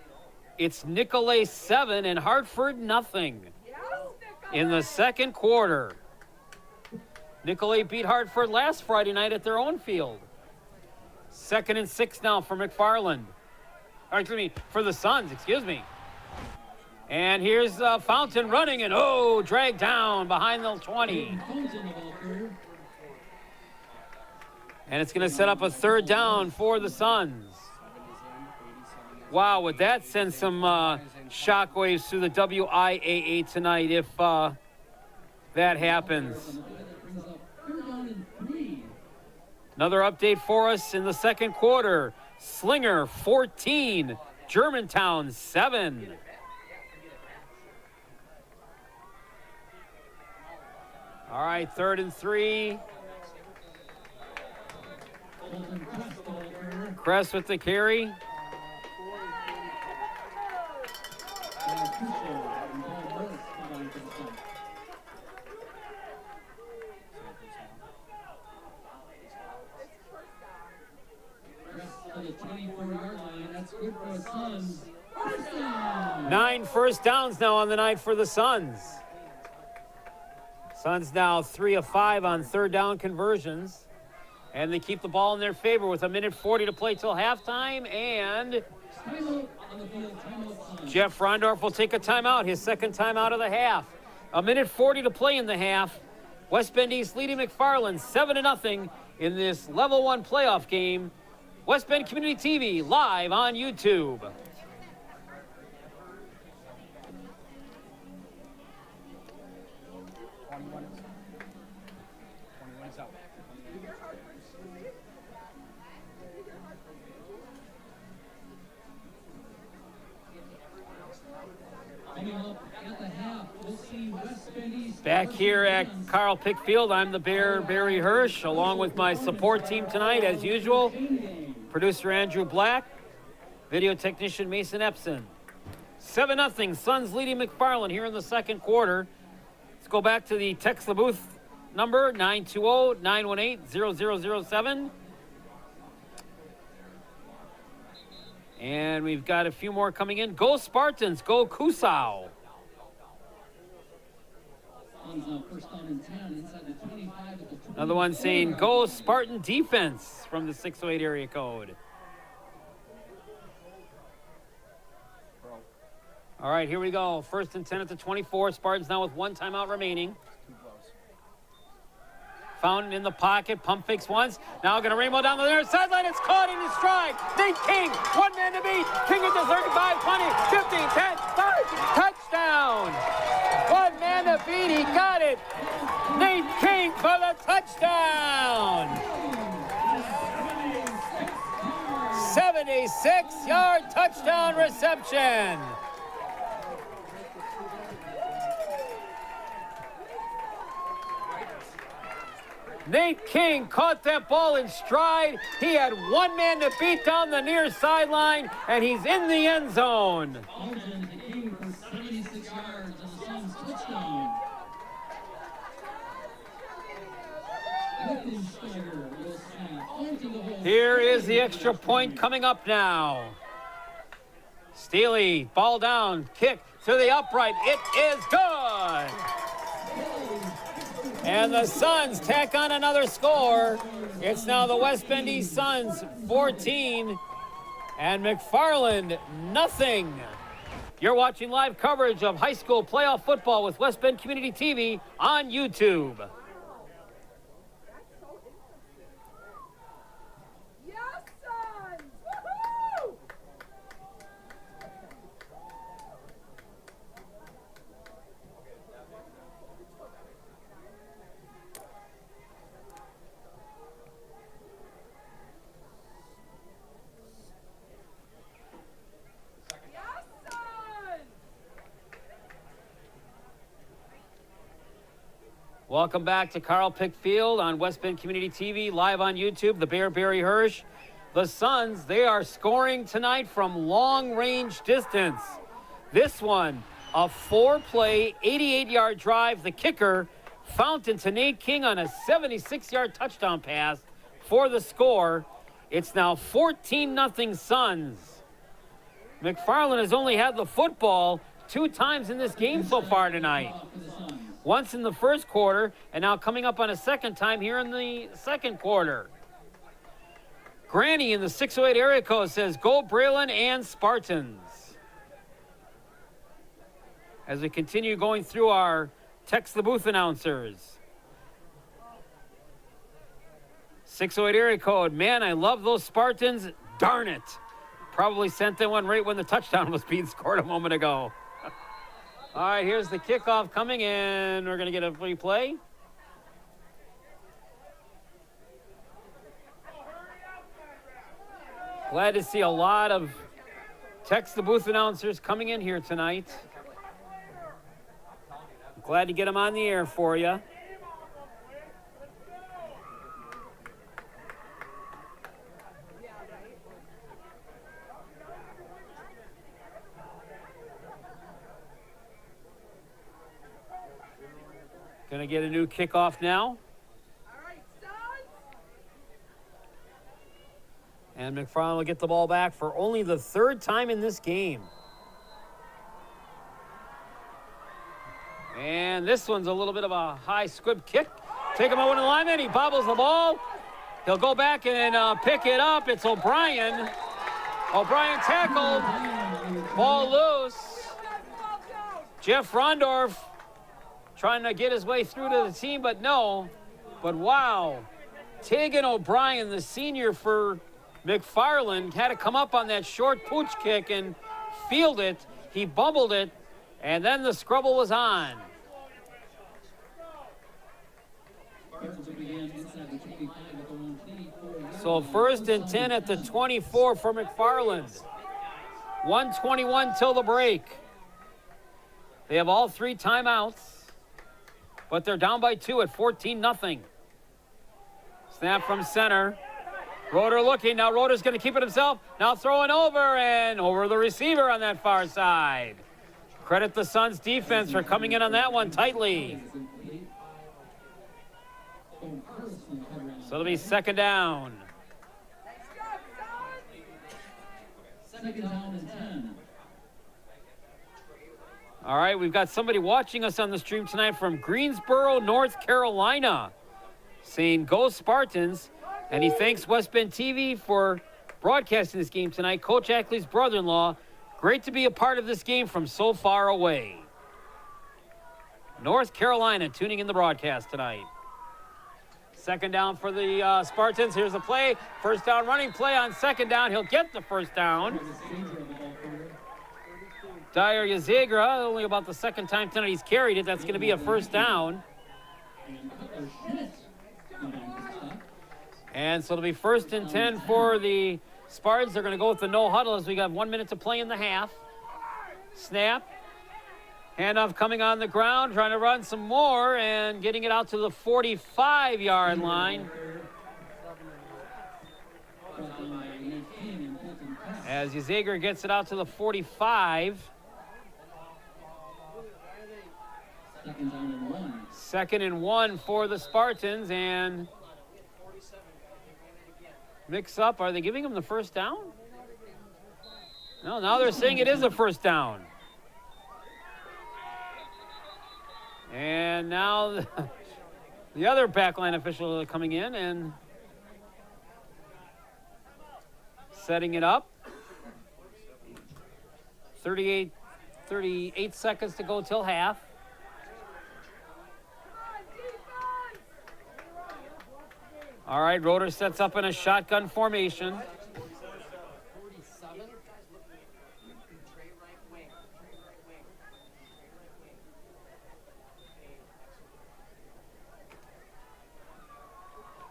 it's Nicolay 7 and Hartford 0. In the 2nd quarter, Nicolay beat Hartford last Friday night at their own field. 2nd and 6 now for McFarland. Or excuse me, for the Suns, excuse me. And here's Fountain running and dragged down behind the 20. And it's going to set up a 3rd down for the Suns. Wow, would that send some shockwaves through the WIAA tonight if that happens. Another update for us in the 2nd quarter. Slinger 14, Germantown 7. All right, 3rd and 3. Crest with the carry. Good for the Suns. First down. 9 first downs now on the night for the Suns. Suns now 3 of 5 on third down conversions. And they keep the ball in their favor with 1:40 to play till halftime. And Timeout on the field. Timeout Suns. Jeff Rondorf will take a timeout, his second timeout of the half. 1:40 to play in the half. West Bend East leading McFarland 7-0 in this level 1 playoff game. West Bend Community TV live on YouTube. Coming up at the half, we'll see West Bend East. Back here at Carl Pick Field, I'm the Bear, Barry Hirsch, along with my support team tonight, as usual. Producer Andrew Black, video technician Mason Epson. 7-0, Suns leading McFarland here in the second quarter. Let's go back to the text the booth number, 920-918-0007. And we've got a few more coming in. Go Spartans, go Kusau. Suns now first down and 10 inside the 25 at the 20. Another one saying, go Spartan defense from the 608 area code. All right, here we go. First and 10 at the 24. Spartans now with 1 timeout remaining. Fountain in the pocket, pump fakes once. Now going to rainbow down the near sideline. It's caught in his stride. Nate King, 1 man to beat. King at the 35, 20, 15, 10, 5. Touchdown. 1 man to beat. He got it. Nate King for the touchdown. 76-yard touchdown reception. Nate King caught that ball in stride. He had 1 man to beat down the near sideline, and he's in the end zone. Aldrin to King for 76 yards on the Suns touchdown. Lichtensteiger will snap onto the hole. Here is the extra point coming up now. Steely, ball down, kick to the upright. It is good. And the Suns tack on another score. It's now the West Bend East Suns 14 and McFarland nothing. You're watching live coverage of high school playoff football with West Bend Community TV on YouTube. Yes, Suns! Woohoo! Yes, Suns! Welcome back to Carl Pick Field on West Bend Community TV, live on YouTube. The Bear, Barry Hirsch. The Suns, they are scoring tonight from long range distance. This one, a 4-play, 88-yard drive. The kicker, Fountain to Nate King on a 76-yard touchdown pass for the score. It's now 14-0 Suns. McFarland has only had the football 2 times in this game so far tonight. Once in the first quarter, and now coming up on a second time here in the second quarter. Granny in the 608 area code says, go Braylon and Spartans. As we continue going through our text the booth announcers. 608 area code, man, I love those Spartans. Darn it. Probably sent that one right when the touchdown was being scored a moment ago. All right, here's the kickoff coming in. We're going to get a replay. Glad to see a lot of text the booth announcers coming in here tonight. Glad to get them on the air for you. Gonna get a new kickoff now. All right, Suns! And McFarland will get the ball back for only the third time in this game. And this one's a little bit of a high squib kick. Take him out in the lineman. He bobbles the ball. He'll go back and pick it up. It's O'Brien. O'Brien tackled. Ball loose. Jeff Rondorf trying to get his way through to the team, but no. But wow. Tegan O'Brien, the senior for McFarland, had to come up on that short pooch kick and field it. He bubbled it, and then the scrubble was on. So 1st and 10 at the 24 for McFarland. 1:21 till the break. They have all 3 timeouts, but they're down by 2 at 14-0. Snap from center. Roeder looking. Now Roeder's going to keep it himself. Now throwing over the receiver on that far side. Credit the Suns defense for coming in on that one tightly. So it'll be 2nd down. Second down and 10. All right, we've got somebody watching us on the stream tonight from Greensboro, North Carolina, saying go Spartans, and he thanks West Bend TV for broadcasting this game tonight. Coach Ackley's brother-in-law, great to be a part of this game from so far away. North Carolina tuning in the broadcast tonight. 2nd down for the Spartans. Here's the play. 1st down running play on 2nd down. He'll get the 1st down. Dyer Yazegra, only about the 2nd time tonight he's carried it. That's going to be a 1st down. And so it'll be 1st and 10 for the Spartans. They're going to go with the no huddle as we got 1 minute to play in the half. Snap. Handoff coming on the ground, trying to run some more and getting it out to the 45-yard line. As Yazegra gets it out to the 45. 2nd and 1 for the Spartans, and mix up. Are they giving him the 1st down? No, now they're saying it is a 1st down. And now the other backline official coming in and setting it up. 38 seconds to go till half. All right, Roeder sets up in a shotgun formation.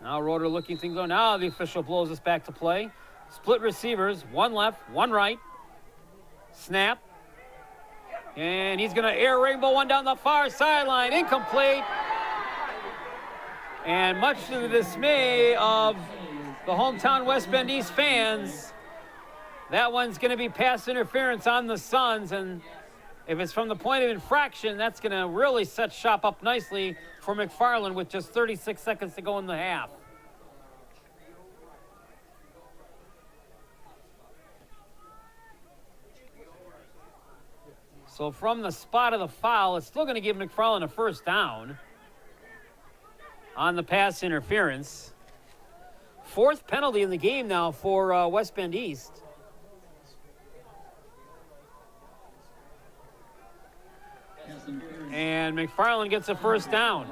Now Roeder looking things on. Now the official blows us back to play. Split receivers, 1 left, 1 right. Snap. And he's going to air rainbow one down the far sideline. Incomplete. And much to the dismay of the hometown West Bend East fans, that one's going to be pass interference on the Suns. And if it's from the point of infraction, that's going to really set shop up nicely for McFarland with just 36 seconds to go in the half. So from the spot of the foul, it's still going to give McFarland a 1st down on the pass interference. 4th penalty in the game now for West Bend East. And McFarland gets a 1st down.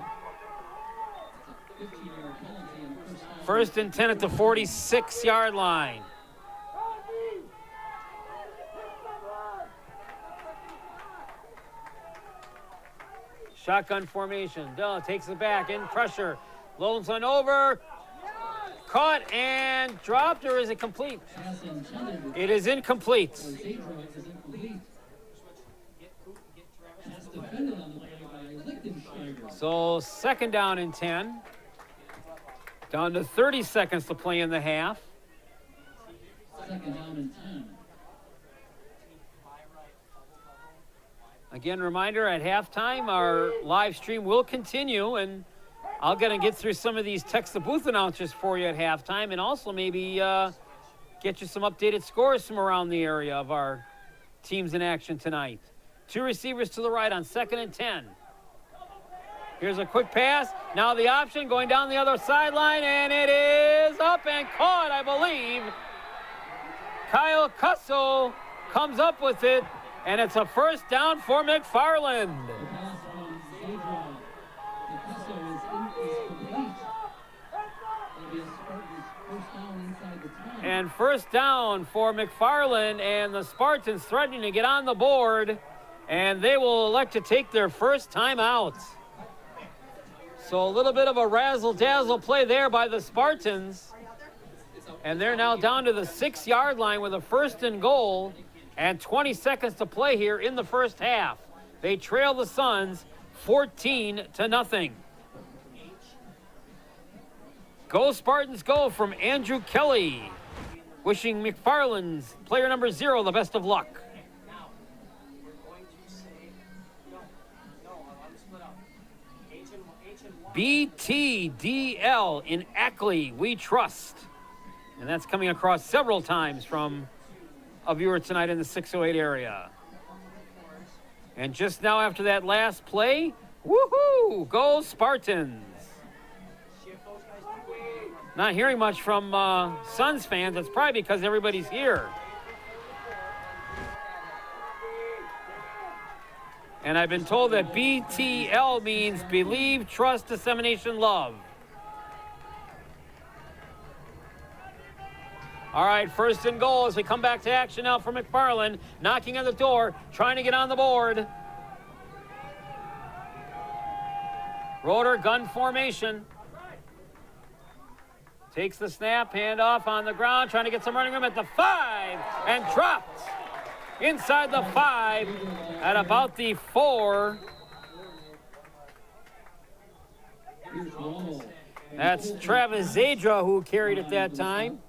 1st and 10 at the 46-yard line. Shotgun formation. Dillon takes it back in pressure. Loans one over. Caught and dropped, or is it complete? It is incomplete. So 2nd down and 10. Down to 30 seconds to play in the half. 2nd down and 10. Again, reminder, at halftime, our live stream will continue, and I'll get through some of these text the booth announcers for you at halftime, and also maybe get you some updated scores from around the area of our teams in action tonight. 2 receivers to the right on 2nd and 10. Here's a quick pass. Now the option going down the other sideline, and it is up and caught, I believe. Kyle Cusso comes up with it, and it's a first down for McFarland. The pass from Zadra. The Cusso is complete. It'll be a Spartans first down inside the 10. And first down for McFarland, and the Spartans threatening to get on the board, and they will elect to take their first time out. So a little bit of a razzle-dazzle play there by the Spartans. And they're now down to the 6-yard line with a 1st and goal and 20 seconds to play here in the first half. They trail the Suns 14-0. Go Spartans go from Andrew Kelly. Wishing McFarland's player number 0 the best of luck. BTDL in Ackley, we trust. And that's coming across several times from a viewer tonight in the 608 area. And just now after that last play, woohoo, go Spartans. Not hearing much from Suns fans. That's probably because everybody's here. And I've been told that BTL means believe, trust, dissemination, love. All right, 1st and goal as we come back to action now for McFarland. Knocking on the door, trying to get on the board. Rotor gun formation. Takes the snap, handoff on the ground, trying to get some running room at the 5, and dropped inside the 5 at about the 4. That's Travis Zadra who carried it that time.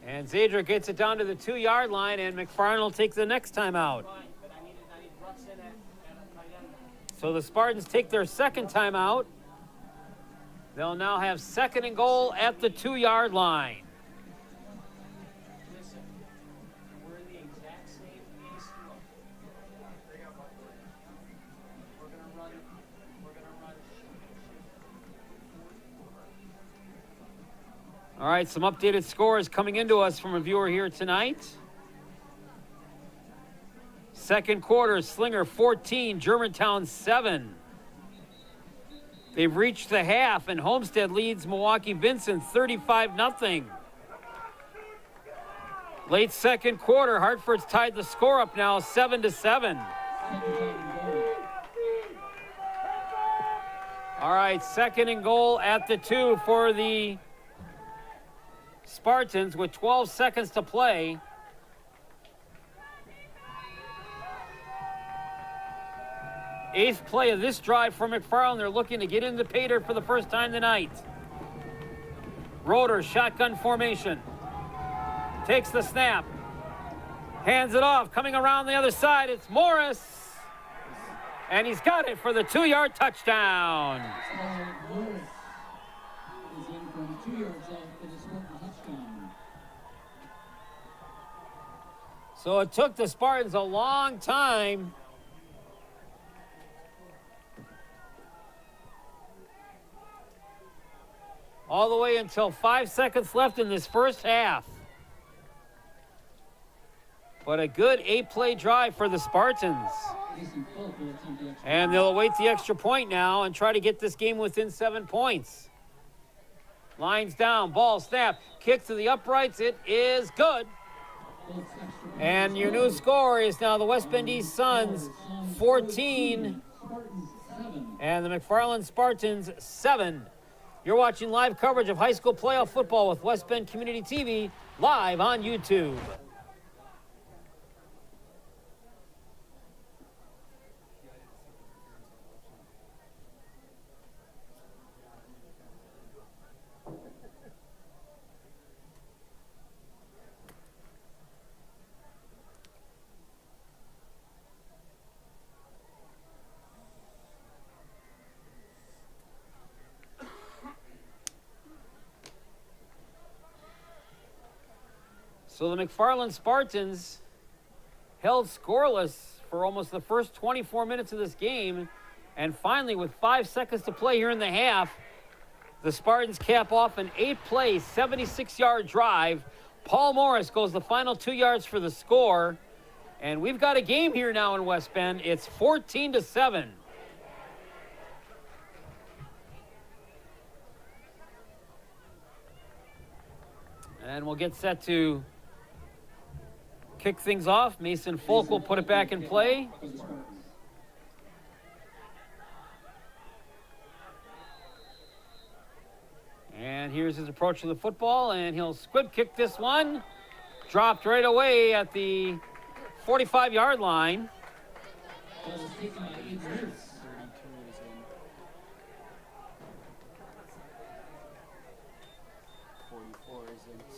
And Zadra gets it down to the 2-yard line, and McFarland will take the next time out. So the Spartans take their 2nd time out. They'll now have 2nd and goal at the 2-yard line. All right, some updated scores coming into us from a viewer here tonight. 2nd quarter, Slinger 14, Germantown 7. They've reached the half, and Homestead leads Milwaukee Vincent 35-0. Late 2nd quarter, Hartford's tied the score up now 7-7. All right, 2nd and goal at the 2 for the Spartans with 12 seconds to play. Eighth play of this drive for McFarland. They're looking to get into pay dirt for the first time tonight. Rotor, shotgun formation. Takes the snap. Hands it off. Coming around the other side, it's Morris. And he's got it for the 2-yard touchdown. Morris is in from 2 yards out for the Spartan touchdown. So it took the Spartans a long time all the way until 5 seconds left in this first half. But a good 8-play drive for the Spartans. And they'll await the extra point now and try to get this game within 7 points. Lines down, ball snap, kick to the uprights. It is good. And your new score is now the West Bend East Suns 14 and the McFarland Spartans 7. You're watching live coverage of high school playoff football with West Bend Community TV live on YouTube. So the McFarland Spartans held scoreless for almost the first 24 minutes of this game. And finally, with 5 seconds to play here in the half, the Spartans cap off an 8-play, 76-yard drive. Paul Morris goes the final 2 yards for the score. And we've got a game here now in West Bend. It's 14-7. And we'll get set to kick things off. Mason Folk will put it back in play. And here's his approach to the football, and he'll squib kick this one. Dropped right away at the 45-yard line.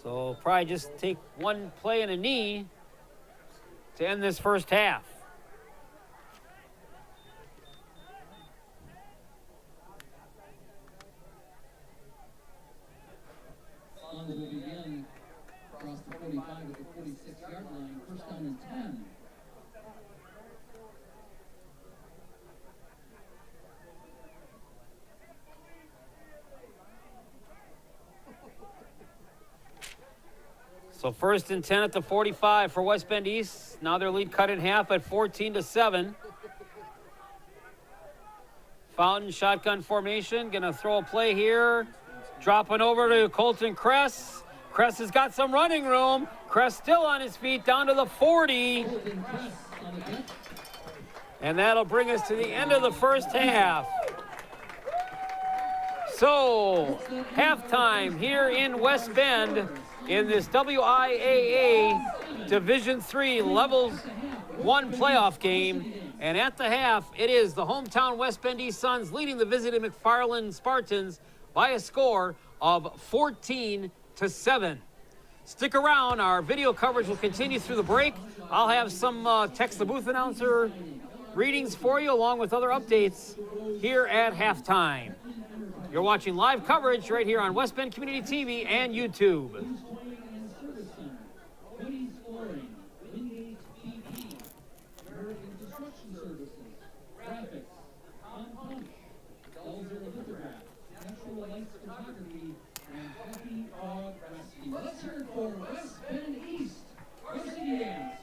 So probably just take one play and a knee to end this first half. Will begin across the 45 at the 46-yard line, first down and 10. So first and 10 at the 45 for West Bend East. Now their lead cut in half at 14-7. Fountain shotgun formation, gonna throw a play here. Dropping over to Colton Kress. Kress has got some running room. Kress still on his feet down to the 40. And that'll bring us to the end of the first half. So, halftime here in West Bend in this WIAA Division III Level 1 playoff game. And at the half, it is the hometown West Bend East Suns leading the visiting McFarland Spartans by a score of 14-7. Stick around. Our video coverage will continue through the break. I'll have some text the booth announcer readings for you along with other updates here at halftime. You're watching live coverage right here on West Bend Community TV and YouTube. Let's hear it for West Bend East. Varsity dance.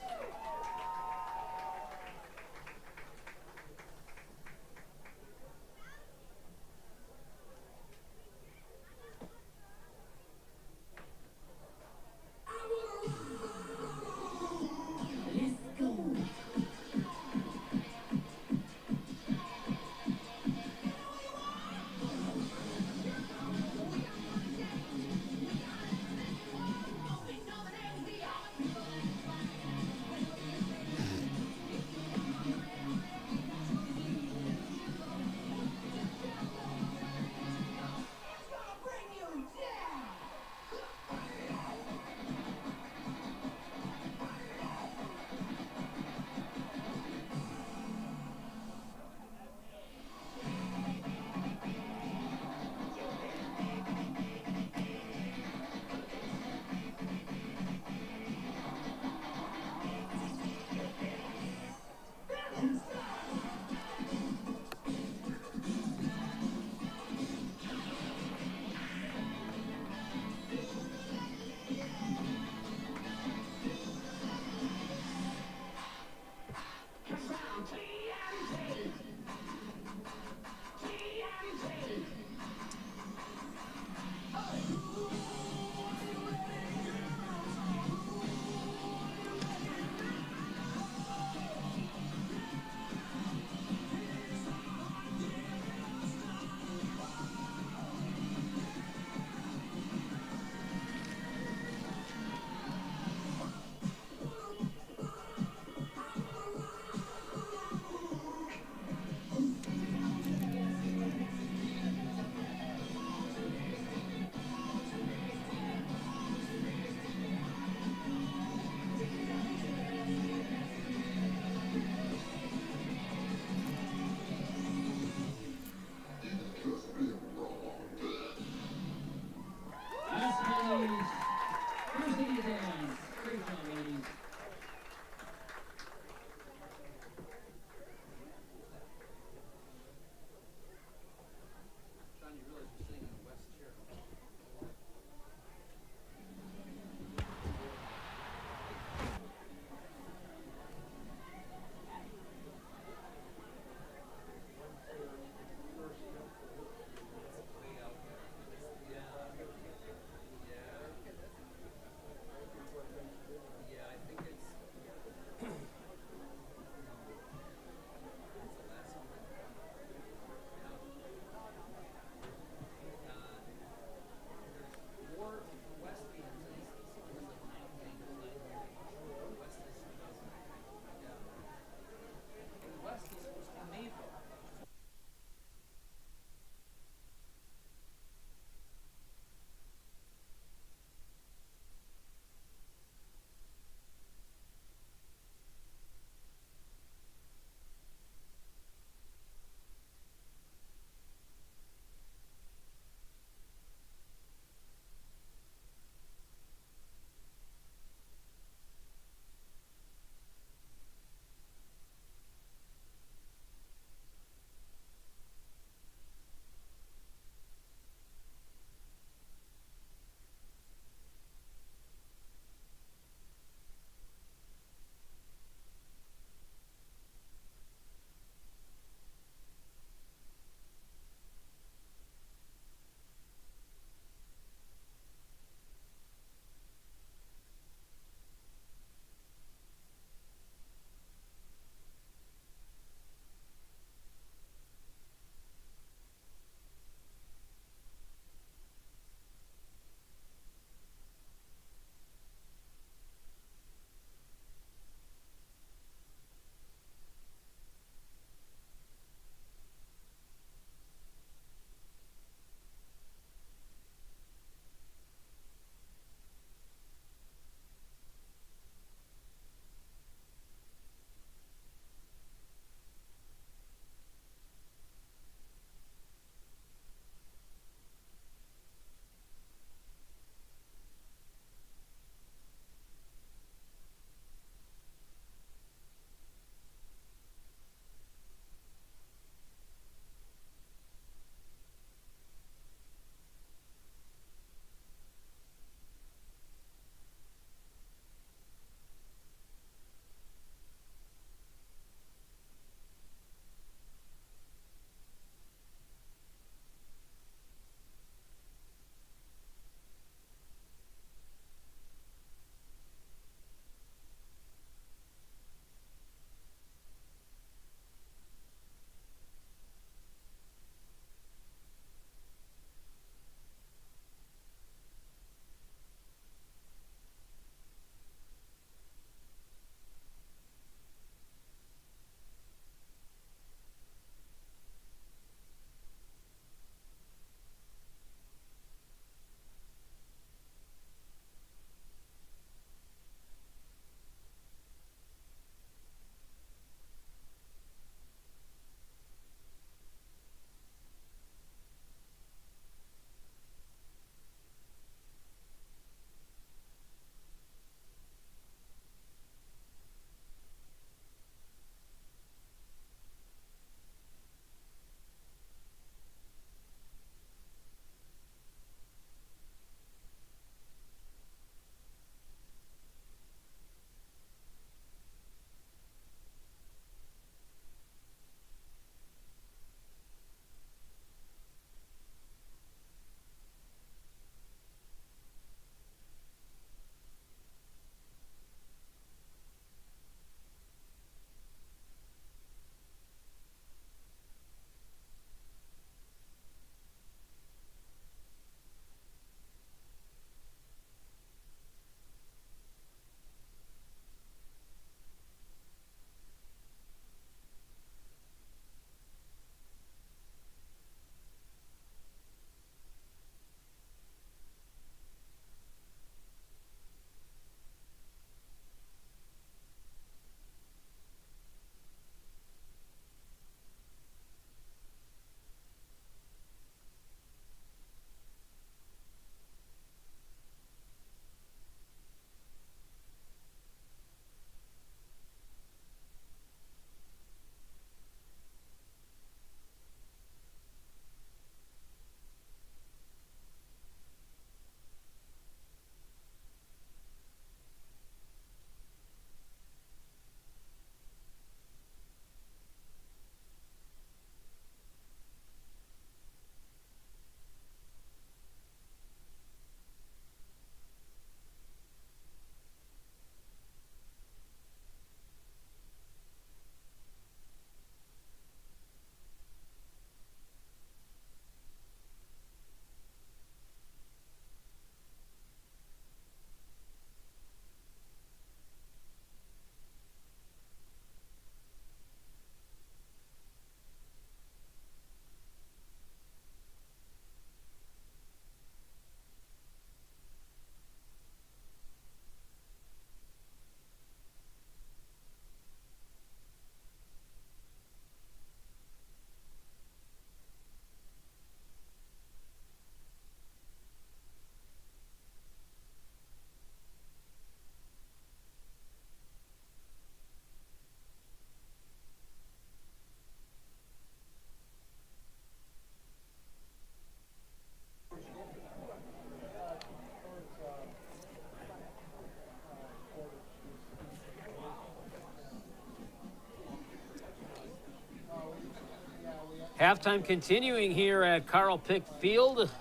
Halftime continuing here at Carl Pick Field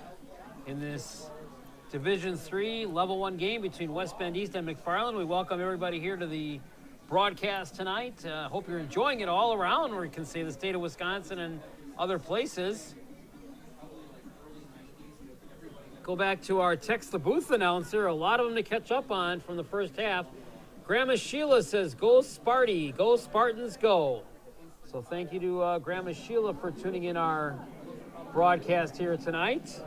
in this Division III Level 1 game between West Bend East and McFarland. We welcome everybody here to the broadcast tonight. Hope you're enjoying it all around, or you can say the state of Wisconsin and other places. Go back to our text the booth announcer. A lot of them to catch up on from the first half. Grandma Sheila says, "Go Sparty, go Spartans, go." So thank you to Grandma Sheila for tuning in our broadcast here tonight.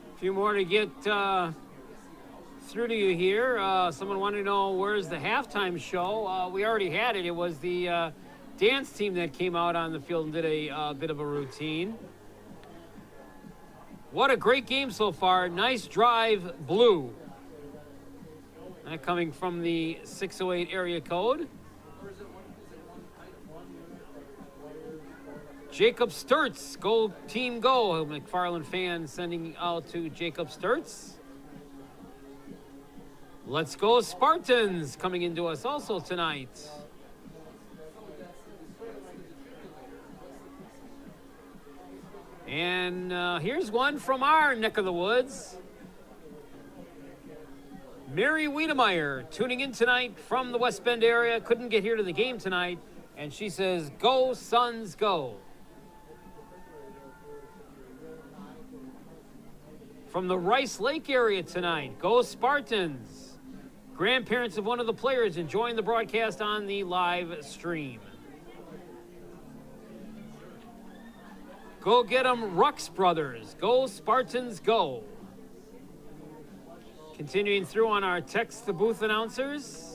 A few more to get through to you here. Someone wanted to know where's the halftime show. We already had it. It was the dance team that came out on the field and did a bit of a routine. What a great game so far. Nice drive, blue. That coming from the 608 area code. Jacob Sturts, go team go. A McFarland fan sending out to Jacob Sturts. Let's go Spartans coming into us also tonight. And here's one from our neck of the woods. Mary Wiedemeyer tuning in tonight from the West Bend area. Couldn't get here to the game tonight. And she says, "Go Suns, go." From the Rice Lake area tonight, go Spartans. Grandparents of one of the players enjoying the broadcast on the live stream. Go get 'em, Rux Brothers. Go Spartans, go. Continuing through on our text the booth announcers.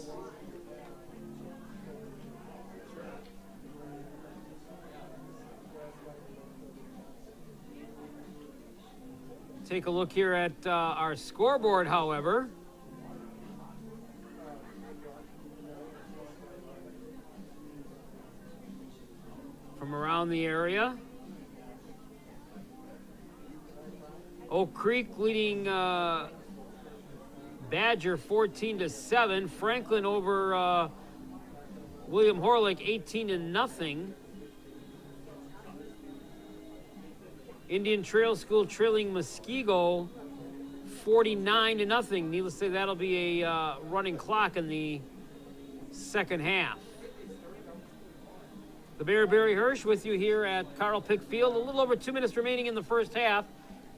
Take a look here at our scoreboard, however. From around the area. Oak Creek leading Badger 14-7. Franklin over William Horlick 18-0. Indian Trail School trailing Muskego 49-0. Needless to say, that'll be a running clock in the second half. The Bear Barry Hirsch with you here at Carl Pick Field. A little over 2 minutes remaining in the first half.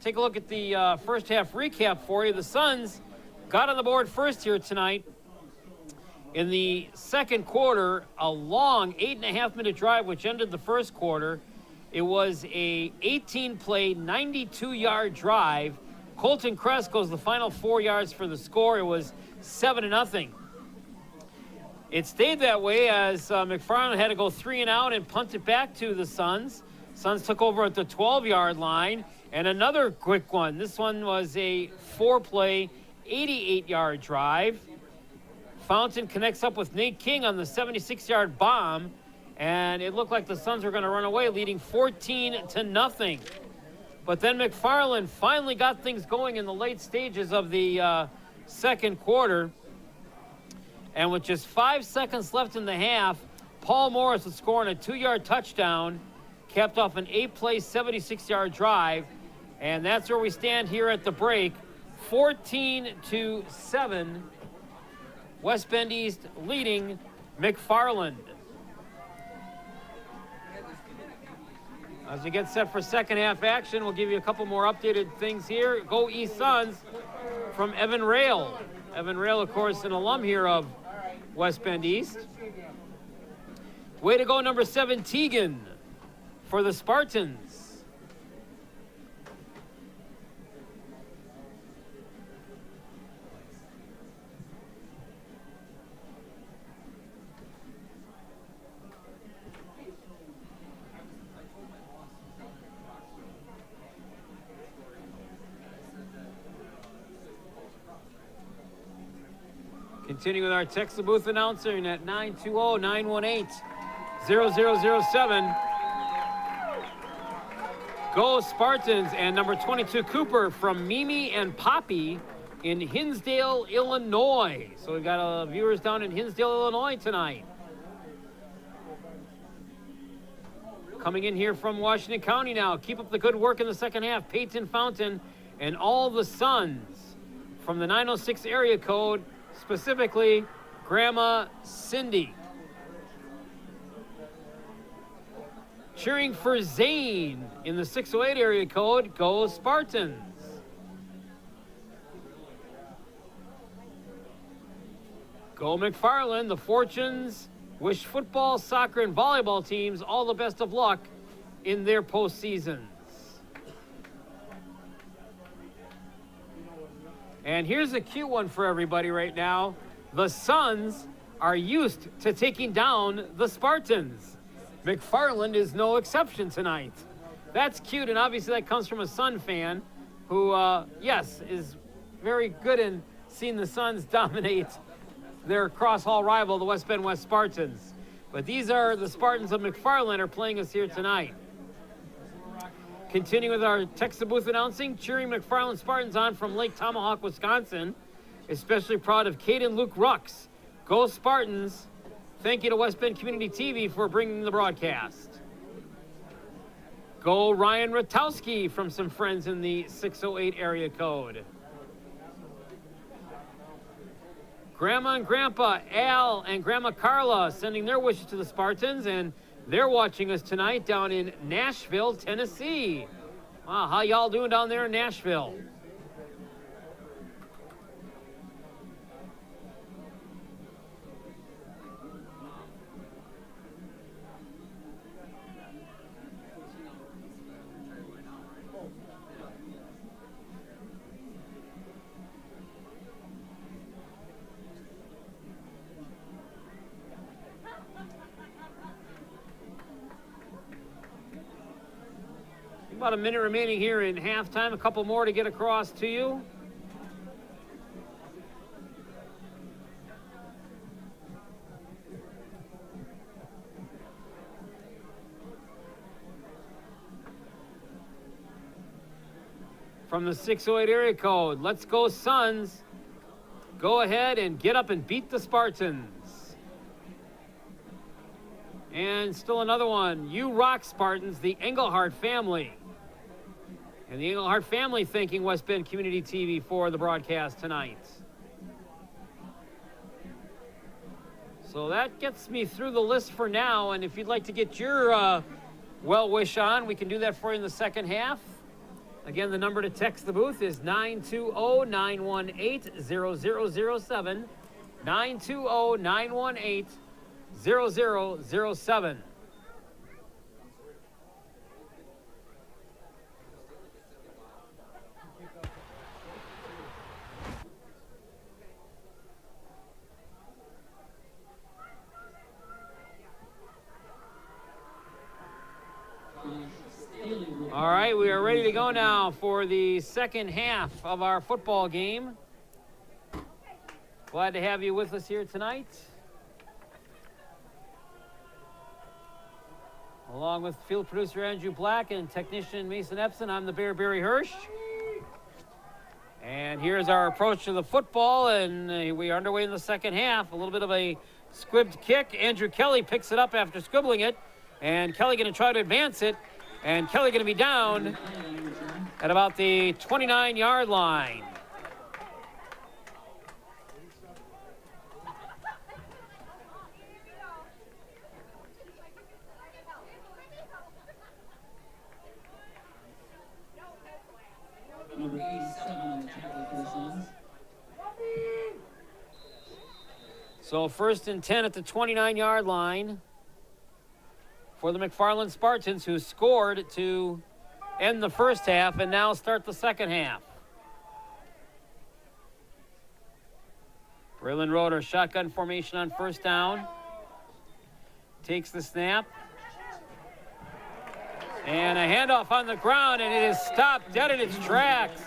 Take a look at the first half recap for you. The Suns got on the board first here tonight. In the second quarter, a long 8.5-minute drive, which ended the first quarter. It was a 18-play, 92-yard drive. Colton Kress goes the final 4 yards for the score. It was 7-0. It stayed that way as McFarland had to go 3 and out and punt it back to the Suns. Suns took over at the 12-yard line. And another quick one. This one was a 4-play, 88-yard drive. Fountain connects up with Nate King on the 76-yard bomb. And it looked like the Suns were going to run away, leading 14-0. But then McFarland finally got things going in the late stages of the second quarter. And with just 5 seconds left in the half, Paul Morris was scoring a 2-yard touchdown, capped off an 8-play, 76-yard drive. And that's where we stand here at the break. 14-7. West Bend East leading McFarland. As we get set for second half action, we'll give you a couple more updated things here. Go East Suns from Evan Rail. Evan Rail, of course, an alum here of West Bend East. Way to go, number 7, Teagan for the Spartans. Continuing with our text the booth announcing at 920-918-0007. Go Spartans, and number 22 Cooper from Mimi and Poppy in Hinsdale, Illinois. So we've got viewers down in Hinsdale, Illinois tonight. Coming in here from Washington County now. Keep up the good work in the second half. Peyton Fountain and all the Suns from the 906 area code. Specifically, Grandma Cindy. Cheering for Zane in the 608 area code, go Spartans. Go McFarland, the Fortunes wish football, soccer, and volleyball teams all the best of luck in their postseasons. And here's a cute one for everybody right now. The Suns are used to taking down the Spartans. McFarland is no exception tonight. That's cute, and obviously that comes from a Sun fan who, yes, is very good in seeing the Suns dominate their cross-hall rival, the West Bend West Spartans. But these are the Spartans of McFarland are playing us here tonight. Continuing with our text the booth announcing, cheering McFarland Spartans on from Lake Tomahawk, Wisconsin. Especially proud of Kate and Luke Rucks. Go Spartans. Thank you to West Bend Community TV for bringing the broadcast. Go Ryan Ratowski from some friends in the 608 area code. Grandma and Grandpa Al and Grandma Carla sending their wishes to the Spartans, and they're watching us tonight down in Nashville, Tennessee. Wow, how y'all doing down there in Nashville? About a minute remaining here in halftime. A couple more to get across to you. From the 608 area code, let's go Suns. Go ahead and get up and beat the Spartans. And still another one. You rock, Spartans, the Engelhardt family. And the Engelhardt family thanking West Bend Community TV for the broadcast tonight. So that gets me through the list for now. And if you'd like to get your well wish on, we can do that for you in the second half. Again, the number to text the booth is 920-918-0007. 920-918-0007. All right, we are ready to go now for the second half of our football game. Glad to have you with us here tonight. Along with field producer Andrew Black and technician Mason Epson, I'm the Bear Barry Hirsch. And here's our approach to the football, and we are underway in the second half. A little bit of a squibbed kick. Andrew Kelly picks it up after squibbling it, and Kelly going to try to advance it. And Kelly going to be down at about the 29-yard line. So 1st and 10 at the 29-yard line for the McFarland Spartans, who scored to end the first half and now start the second half. Braylon Roeder, shotgun formation on first down. Takes the snap. And a handoff on the ground, and it is stopped dead in its tracks.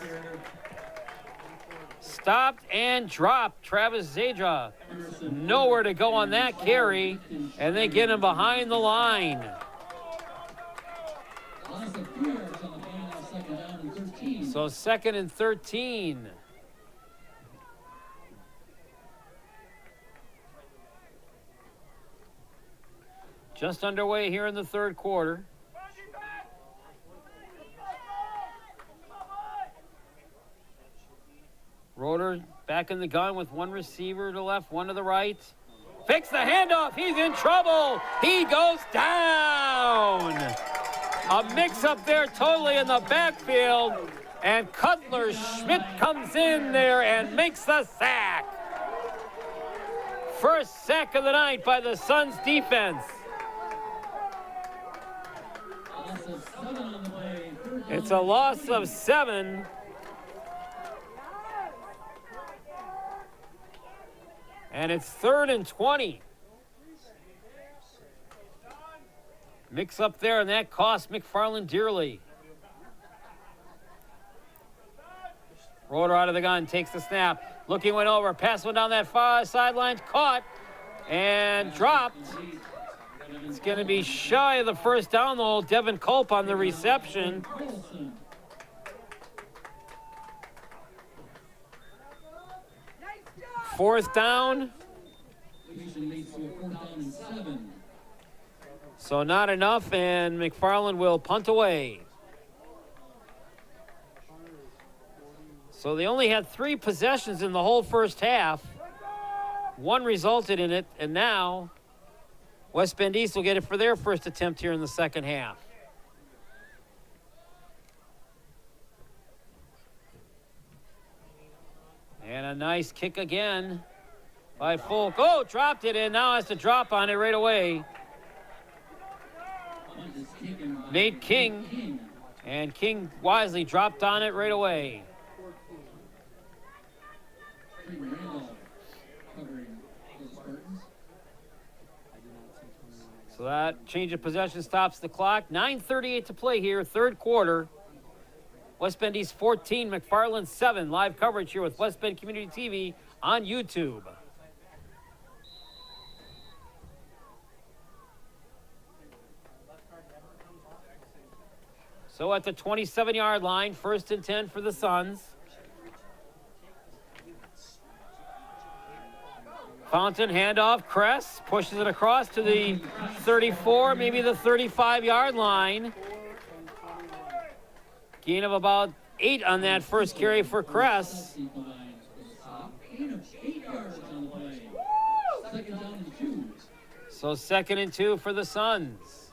Stopped and dropped. Travis Zadra nowhere to go on that carry, and they get him behind the line. So 2nd and 13. Just underway here in the third quarter. Roeder back in the gun with one receiver to the left, one to the right. Fakes the handoff. He's in trouble. He goes down. A mix-up there totally in the backfield. And Cutler Schmidt comes in there and makes the sack. First sack of the night by the Suns defense. It's a loss of 7. And it's 3rd and 20. Mix up there, and that cost McFarland dearly. Roeder out of the gun, takes the snap. Looking one over, pass one down that far sideline, caught and dropped. It's going to be shy of the first down, though. Devin Culp on the reception. Fourth down. So not enough, and McFarland will punt away. So they only had 3 possessions in the whole first half. 1 resulted in it, and now West Bend East will get it for their first attempt here in the second half. And a nice kick again by Folk. Oh, dropped it, and now has to drop on it right away. Nate King. And King wisely dropped on it right away. So that change of possession stops the clock. 9:38 to play here, third quarter. West Bend East 14, McFarland 7. Live coverage here with West Bend Community TV on YouTube. So at the 27-yard line, 1st and 10 for the Suns. Fountain handoff, Kress pushes it across to the 34, maybe the 35-yard line. Gain of about 8 on that first carry for Kress. So 2nd and 2 for the Suns.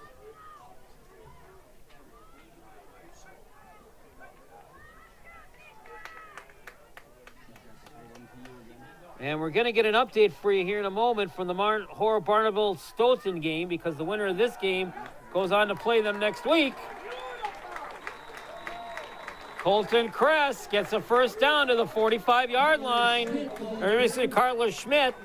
And we're going to get an update for you here in a moment from the Hoare-Barneville-Stoughton game, because the winner of this game goes on to play them next week. Colton Kress gets a first down to the 45-yard line. Carter Schmidt.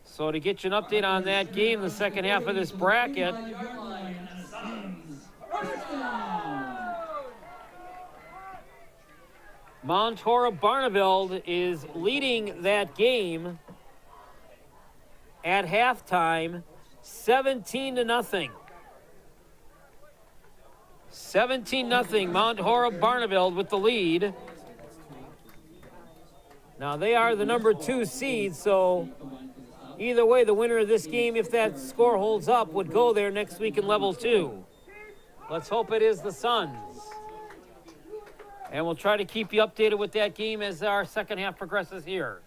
So to get you an update on that game, the second half of this bracket. Mount Hoare-Barneville is leading that game at halftime, 17-0. 17-0, Mount Hoare-Barneville with the lead. Now they are the number 2 seed, so either way, the winner of this game, if that score holds up, would go there next week in level 2. Let's hope it is the Suns. And we'll try to keep you updated with that game as our second half progresses here.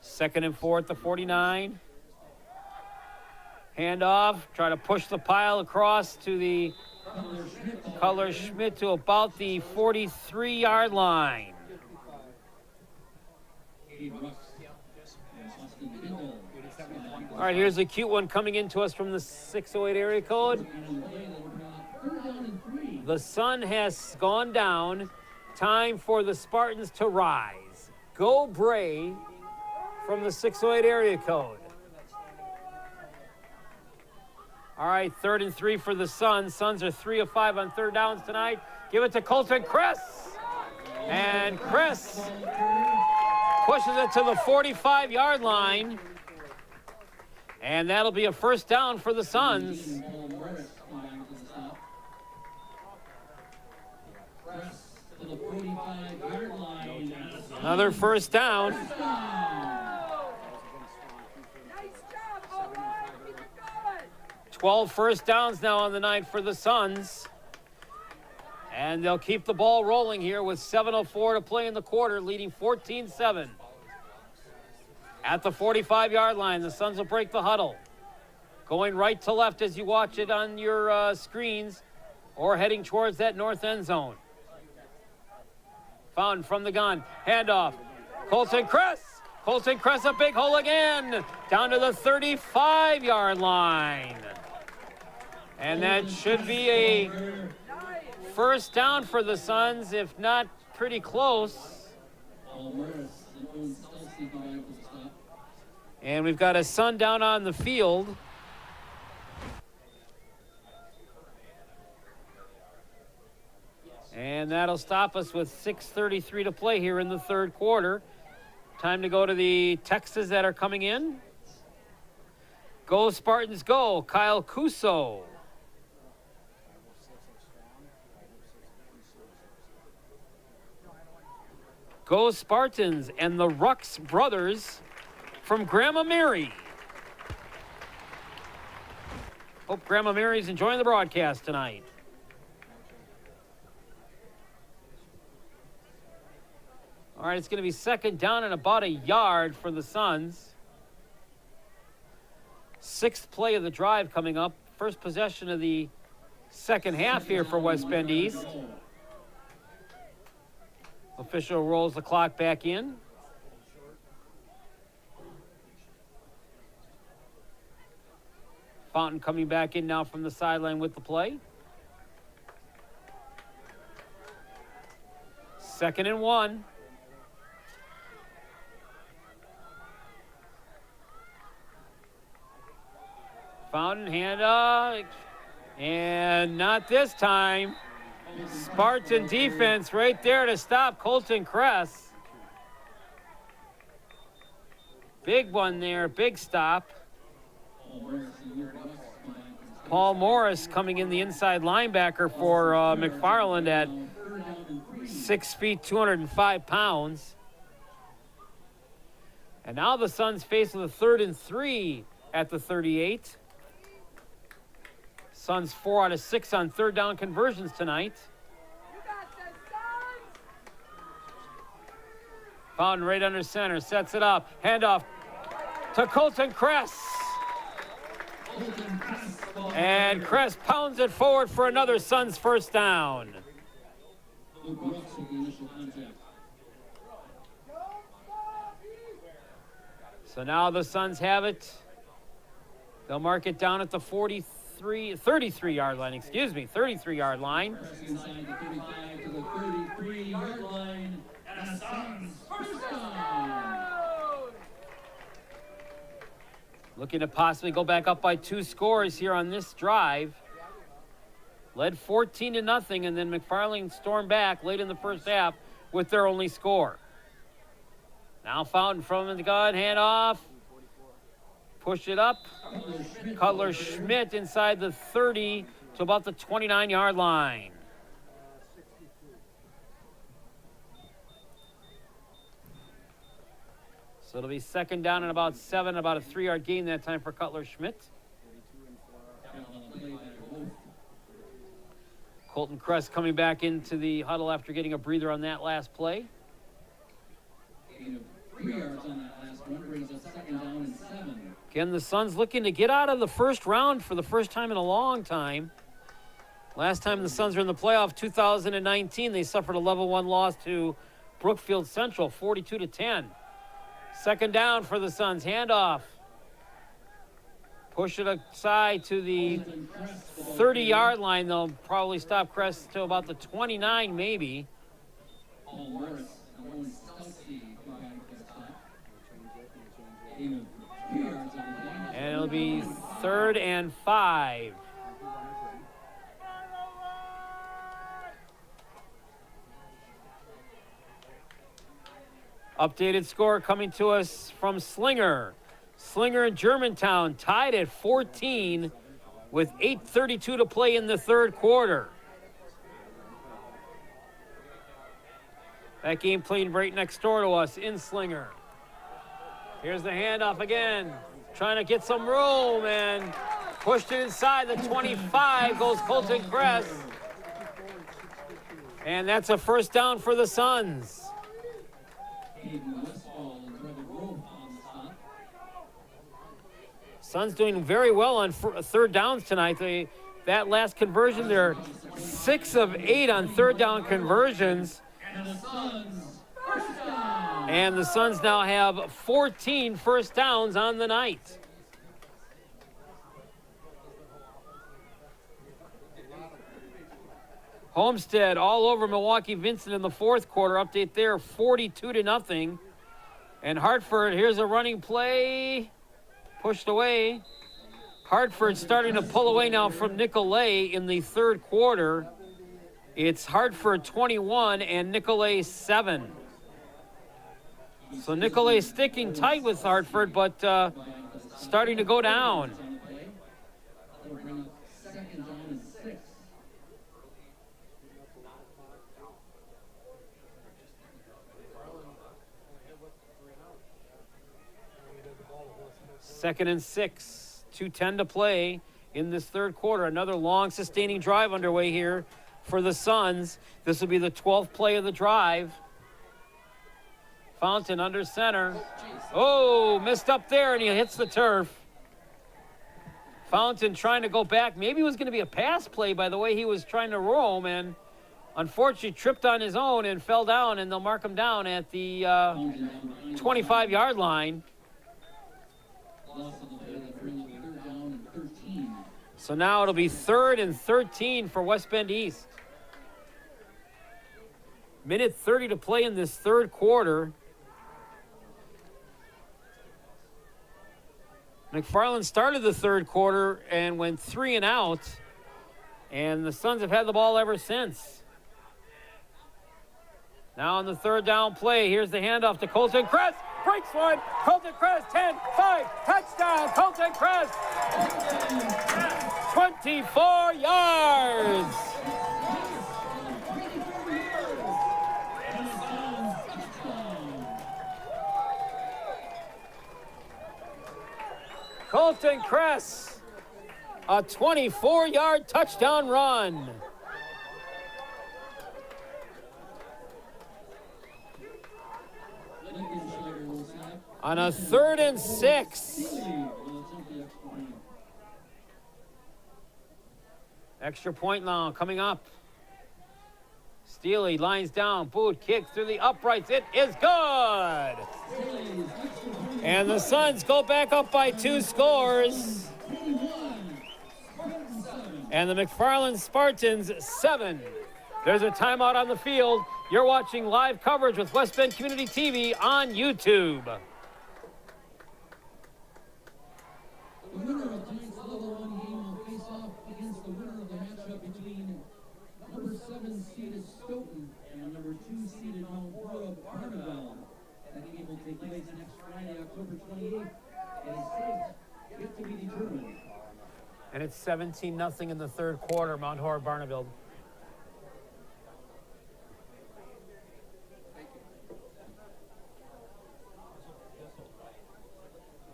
Second and 4 at the 49. Handoff, try to push the pile across to the Cutler Schmidt to about the 43-yard line. All right, here's a cute one coming into us from the 608 area code. The sun has gone down. Time for the Spartans to rise. Go Bray from the 608 area code. All right, 3rd and 3 for the Suns. Suns are 3 of 5 on third downs tonight. Give it to Colton Chris. And Chris pushes it to the 45-yard line. And that'll be a first down for the Suns. Another first down. Nice job, Omar. Keep it going. 12 first downs now on the night for the Suns. And they'll keep the ball rolling here with 7:04 to play in the quarter, leading 14-7. At the 45-yard line, the Suns will break the huddle. Going right to left as you watch it on your screens, or heading towards that north end zone. Found from the gun. Handoff. Colton Kress. Colton Kress, a big hole again. Down to the 35-yard line. And that should be a first down for the Suns, if not pretty close. And we've got a Sun down on the field. And that'll stop us with 6:33 to play here in the third quarter. Time to go to the texts that are coming in. Go Spartans, go. Kyle Cuso. Go Spartans and the Rux brothers from Grandma Mary. Hope Grandma Mary's enjoying the broadcast tonight. All right, it's going to be second down and about a yard for the Suns. Sixth play of the drive coming up. First possession of the second half here for West Bend East. Official rolls the clock back in. Fountain coming back in now from the sideline with the play. 2nd and 1. Fountain, hand up, and not this time. Spartan defense right there to stop Colton Kress. Big one there, big stop. Paul Morris coming in, the inside linebacker for McFarland at 6 feet, 205 pounds. And now the Suns face the 3rd and 3 at the 38. Suns 4 out of 6 on third down conversions tonight. You got this, Suns. Fountain right under center, sets it up. Handoff to Colton Kress. And Kress pounds it forward for another Suns first down. So now the Suns have it. They'll mark it down at the 33-yard line, 33-yard line. Inside the 35 to the 33-yard line. And a Suns first down. Looking to possibly go back up by 2 scores here on this drive. Led 14-0, and then McFarland stormed back late in the first half with their only score. Now Fountain from the gun, handoff. Push it up. Cutler Schmidt inside the 30 to about the 29-yard line. So it'll be second down and about 7, about a 3-yard gain that time for Cutler Schmidt. Colton Kress coming back into the huddle after getting a breather on that last play. 3 yards on that last one brings us second down and 7. Again, the Suns looking to get out of the first round for the first time in a long time. Last time the Suns were in the playoff, 2019, they suffered a level 1 loss to Brookfield Central, 42-10. Second down for the Suns, handoff. Push it aside to the 30-yard line. They'll probably stop Crest to about the 29, maybe. And it'll be 3rd and 5. Updated score coming to us from Slinger. Slinger and Germantown tied at 14 with 8:32 to play in the third quarter. That game played right next door to us in Slinger. Here's the handoff again. Trying to get some room and pushed it inside the 25. Goes Colton Kress. And that's a first down for the Suns. Suns doing very well on third downs tonight. That last conversion, they're 6 of 8 on third down conversions. And the Suns now have 14 first downs on the night. Homestead all over Milwaukee Vincent in the fourth quarter. Update there, 42-0. And Hartford, here's a running play. Pushed away. Hartford starting to pull away now from Nicolay in the third quarter. It's Hartford 21 and Nicolay 7. So Nicolay sticking tight with Hartford, but starting to go down. Second and 6, 2:10 to play in this third quarter. Another long sustaining drive underway here for the Suns. This will be the 12th play of the drive. Fountain under center. Oh, missed up there, and he hits the turf. Fountain trying to go back. Maybe it was going to be a pass play by the way he was trying to roam, and unfortunately tripped on his own and fell down, and they'll mark him down at the 25-yard line. So now it'll be 3rd and 13 for West Bend East. Minute 30 to play in this third quarter. McFarland started the third quarter and went 3 and out, and the Suns have had the ball ever since. Now on the third down play, here's the handoff to Colton Kress. Breaks one. Colton Kress, 10-5. Touchdown, Colton Kress. 24 yards. Colton Kress, a 24-yard touchdown run. On a 3rd and 6. Extra point now coming up. Steely lines down, boot, kick through the uprights. It is good. And the Suns go back up by 2 scores. And the McFarland Spartans 7. There's a timeout on the field. You're watching live coverage with West Bend Community TV on YouTube. The winner of tonight's level 1 game will face off against the winner of the matchup between number 7 seeded Stoughton and number 2 seeded Mount Barnabelle. That game will take place next Friday, October 28th. It is yet to be determined. And it's 17-0 in the third quarter, Mount Horeb Barneville.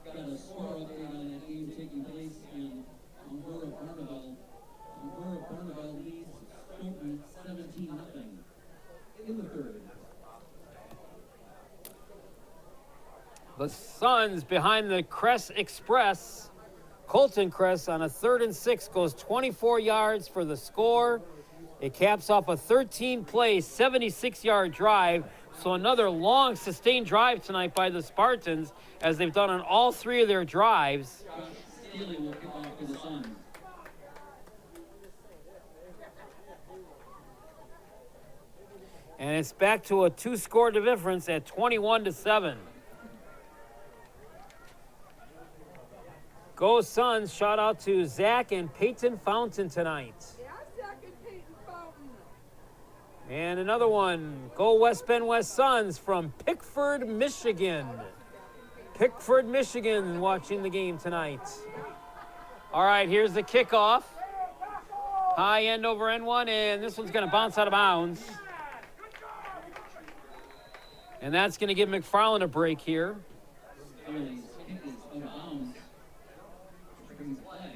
Got a score update on that game taking place in Mount Barnabelle. Mount Barnabelle leads Stoughton 17-0 in the third. The The Suns behind the Cress Express. Colton Cress on a 3rd and 6 goes 24 yards for the score. It caps off a 13-play, 76-yard drive. So another long, sustained drive tonight by the Spartans, as they've done on all 3 of their drives. Steely will kick off for the Suns. And it's back to a 2-score difference at 21-7. Go Suns. Shout out to Zach and Peyton Fountain tonight. Yeah, second Peyton Fountain. And another one. Go West Bend West Suns from Pickford, Michigan. Pickford, Michigan watching the game tonight. All right, here's the kickoff. High end over end one, and this one's going to bounce out of bounds. And that's going to give McFarland a break here. Steely's kick is out of bounds. Which brings flag.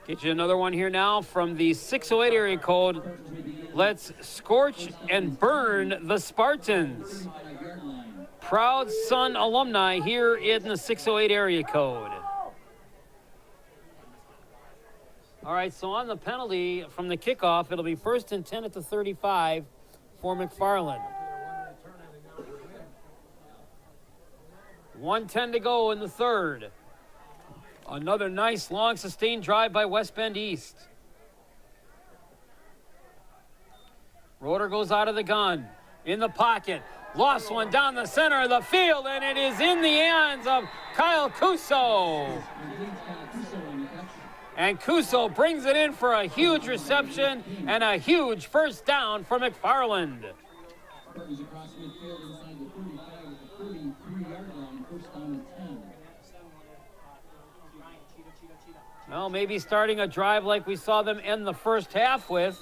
Get you another one here now from the 608 area code. Let's scorch and burn the Spartans. 5-yard line. Proud Sun alumni here in the 608 area code. All right, so on the penalty from the kickoff, it'll be 1st and 10 at the 35 for McFarland. 1:10 to go in the 3rd. Another nice, long, sustained drive by West Bend East. Roeder goes out of the gun, in the pocket. Lost one down the center of the field, and it is in the hands of Kyle Cuso. And Cuso brings it in for a huge reception and a huge first down for McFarland. Spartans across midfield inside the 35 at the 33-yard line. First down and 10. Well, maybe starting a drive like we saw them end the first half with,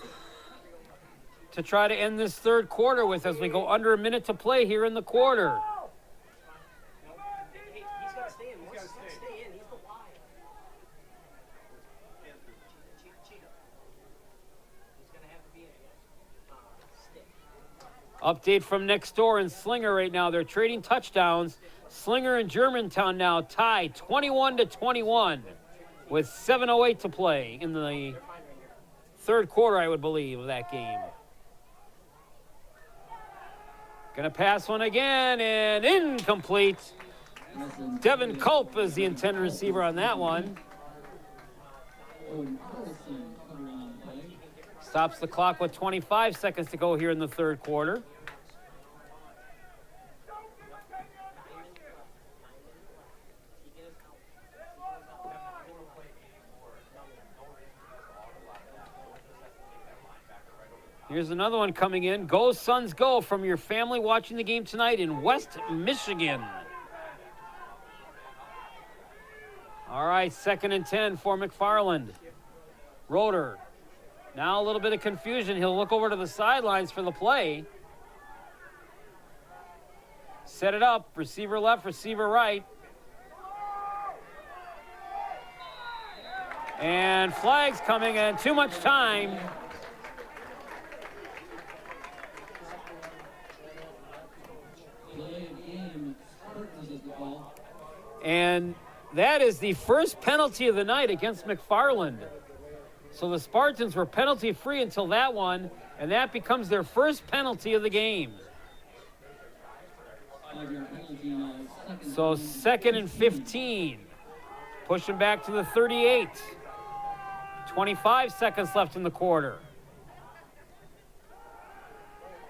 to try to end this 3rd quarter with, as we go under a minute to play here in the quarter. He's got to stay in. He's got to stay in. He's the wide. Cheetah. He's going to have to be in. Stick. Update from next door in Slinger right now. They're trading touchdowns. Slinger and Germantown now tied 21-21 with 7:08 to play in the 3rd quarter, I would believe, of that game. Gonna pass one again, and incomplete. Devin Culp is the intended receiver on that one. Stops the clock with 25 seconds to go here in the 3rd quarter. Here's another one coming in. Go Suns go from your family watching the game tonight in West Michigan. All right, 2nd and 10 for McFarland. Roeder. Now a little bit of confusion. He'll look over to the sidelines for the play. Set it up. Receiver left, receiver right. And flags coming in. Too much time. And that is the first penalty of the night against McFarland. So the Spartans were penalty free until that one, and that becomes their first penalty of the game. So 2nd and 15. Pushing back to the 38. 25 seconds left in the quarter.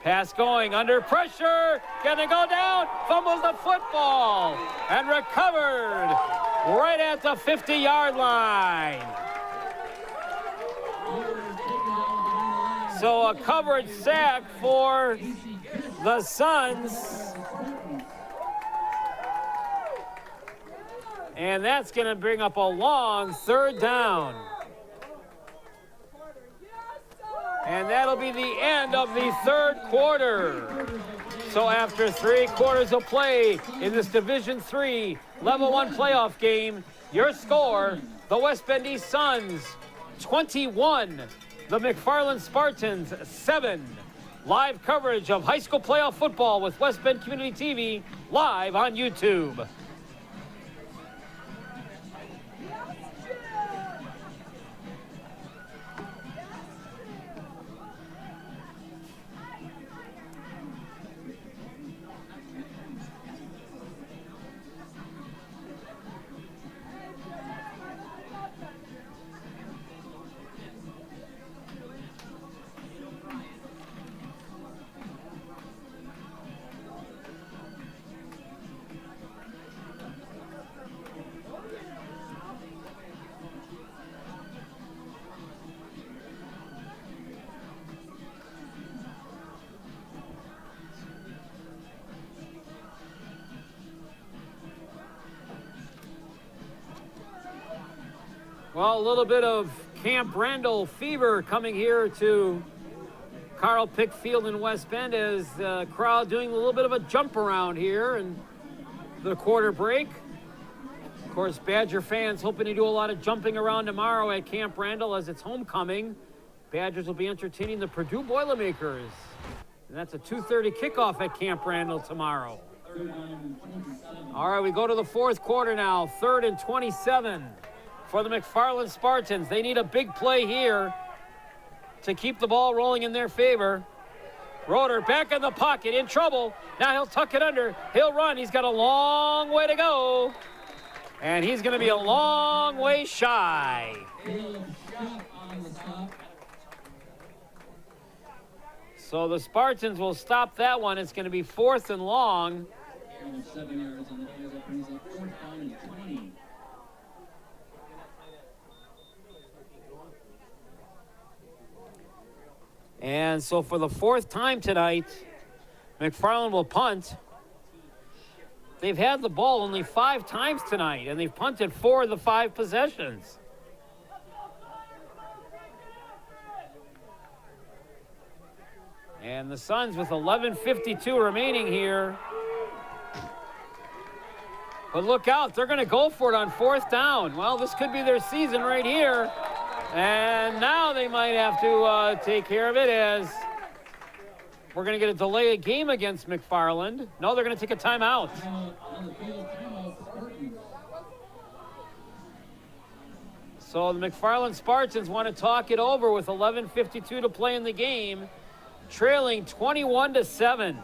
Pass going, under pressure, gonna go down, fumbles the football, and recovered right at the 50-yard line. So a coverage sack for the Suns. And that's gonna bring up a long 3rd down. And that'll be the end of the 3rd quarter. So after 3 quarters of play in this Division III Level 1 playoff game, Your score, the West Bend East Suns 21, the McFarland Spartans 7. Live coverage of high school playoff football with West Bend Community TV live on YouTube. Well, a little bit of Camp Randall fever coming here to Carl Pick Field in West Bend as the crowd doing a little bit of a jump around here in the quarter break. Of course, Badger fans hoping to do a lot of jumping around tomorrow at Camp Randall as it's homecoming. Badgers will be entertaining the Purdue Boilermakers. And that's a 2:30 kickoff at Camp Randall tomorrow. All right, we go to the fourth quarter now. 3rd and 27 for the McFarland Spartans. They need a big play here to keep the ball rolling in their favor. Roeder back in the pocket, in trouble. Now he'll tuck it under. He'll run. He's got a long way to go. And he's going to be a long way shy. So the Spartans will stop that one. It's going to be 4th and long. 7 yards on the field. That brings up 4th down and 20. And so for the 4th time tonight, McFarland will punt. They've had the ball only 5 times tonight, and they've punted 4 of the 5 possessions. And the Suns with 11:52 remaining here. But look out, they're going to go for it on 4th down. Well, this could be their season right here. And now they might have to take care of it as we're going to get a delay of game against McFarland. No, they're going to take a timeout. So the McFarland Spartans want to talk it over with 11:52 to play in the game, trailing 21-7.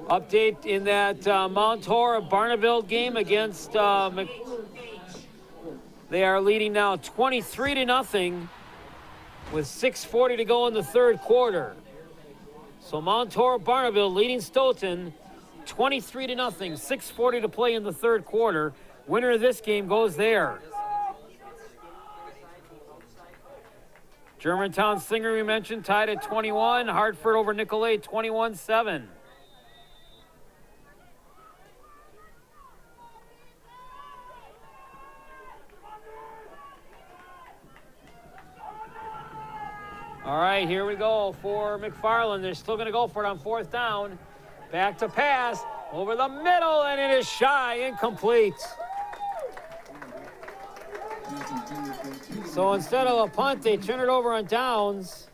Update in that Mount Hora Barneveld game against they are leading now 23-0 with 6:40 to go in the 3rd quarter. So Mount Hora Barneveld leading Stoughton 23-0, 6:40 to play in the 3rd quarter. Winner of this game goes there. Germantown Singer, we mentioned, tied at 21. Hartford over Nicolay 21-7. All right, here we go for McFarland. They're still going to go for it on 4th down. Back to pass, over the middle, and it is shy, incomplete. So instead of a punt, they turn it over on downs.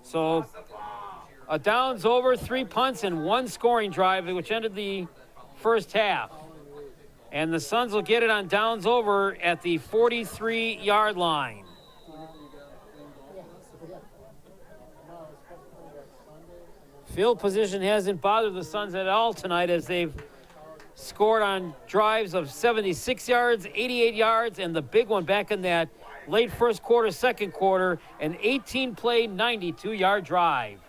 So a downs over, 3 punts, and 1 scoring drive, which ended the first half. And the Suns will get it on downs over at the 43-yard line. Field position hasn't bothered the Suns at all tonight as they've scored on drives of 76 yards, 88 yards, and the big one back in that late first quarter, second quarter, an 18-play, 92-yard drive.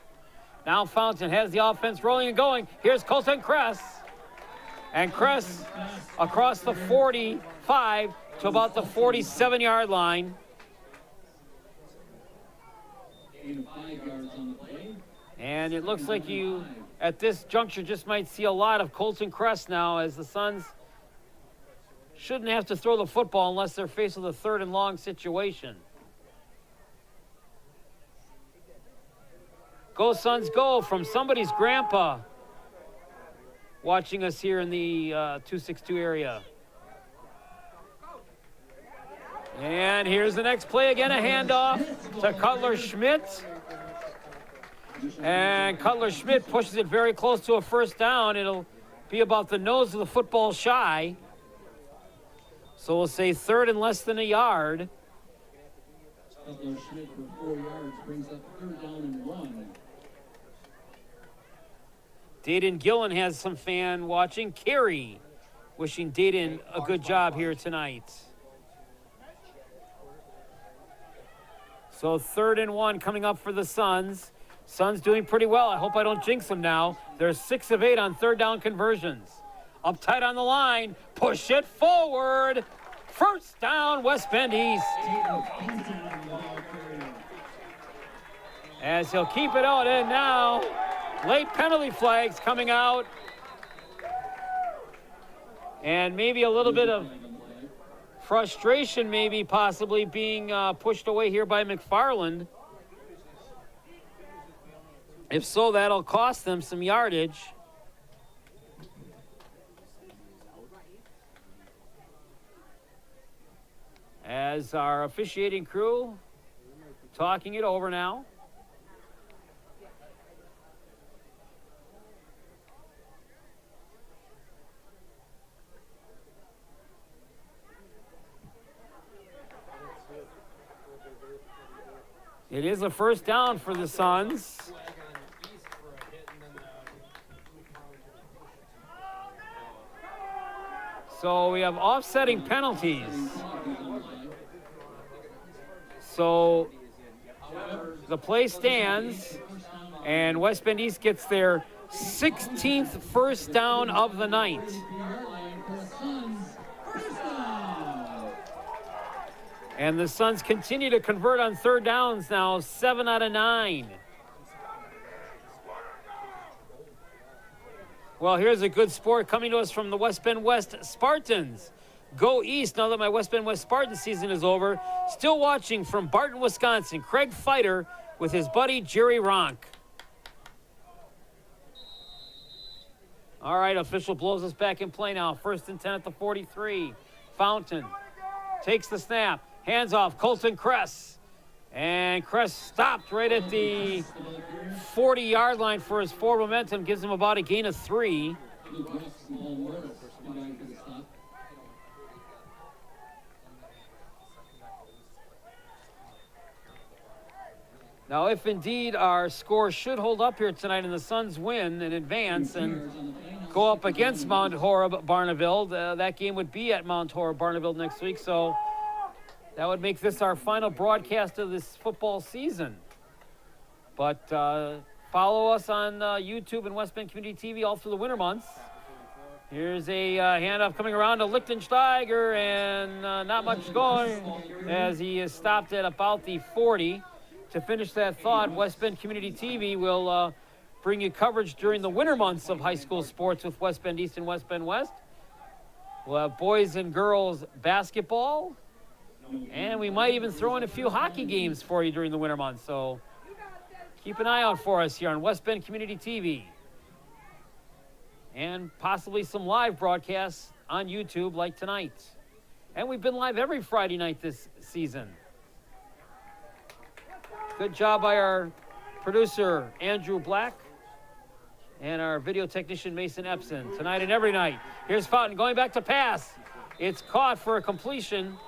Now Fountain has the offense rolling and going. Here's Colton Kress. And Kress across the 45 to about the 47-yard line. Gain of 5 yards on the play. And it looks like you, at this juncture, just might see a lot of Colton Kress now, as the Suns shouldn't have to throw the football unless they're faced with a 3rd and long situation. Go Suns go from somebody's grandpa watching us here in the 262 area. And here's the next play again, a handoff to Cutler Schmidt. And Cutler Schmidt pushes it very close to a 1st down. It'll be about the nose of the football shy. So we'll say 3rd and less than a yard. Cutler Schmidt for 4 yards brings up 3rd down and 1. Dayton Gillen has some fan watching. Carey wishing Dayton a good job here tonight. So 3rd and 1 coming up for the Suns. Suns doing pretty well. I hope I don't jinx them now. They're 6 of 8 on 3rd down conversions. Up tight on the line. Push it forward. 1st down, West Bend East. As he'll keep it out, and now late penalty flags coming out. And maybe a little bit of frustration, maybe possibly being pushed away here by McFarland. If so, that'll cost them some yardage. As our officiating crew talking it over now. It is a 1st down for the Suns. So we have offsetting penalties. So the play stands, and West Bend East gets their 16th 1st down of the night. And the Suns continue to convert on 3rd downs now, 7 out of 9. Well, here's a good sport coming to us from the West Bend West Spartans. Go East now that my West Bend West Spartan season is over. Still watching from Barton, Wisconsin, Craig Fighter with his buddy Jerry Ronk. All right, official blows us back in play now. 1st and 10 at the 43. Fountain takes the snap. Hands off, Colton Kress. And Kress stopped right at the 40-yard line for his forward momentum. Gives him about a gain of 3. Now, if indeed our score should hold up here tonight and the Suns win and advance and go up against Mount Horeb Barneville, that game would be at Mount Horeb Barneville next week. So that would make this our final broadcast of this football season. But follow us on YouTube and West Bend Community TV all through the winter months. Here's a handoff coming around to Lichtensteiger, and not much going as he is stopped at about the 40. To finish that thought, West Bend Community TV will bring you coverage during the winter months of high school sports with West Bend East and West Bend West. We'll have boys and girls basketball, and we might even throw in a few hockey games for you during the winter months. So keep an eye out for us here on West Bend Community TV. And possibly some live broadcasts on YouTube like tonight. And we've been live every Friday night this season. Good job by our producer, Andrew Black, and our video technician, Mason Epson. Tonight and every night. Here's Fountain going back to pass. It's caught for a completion.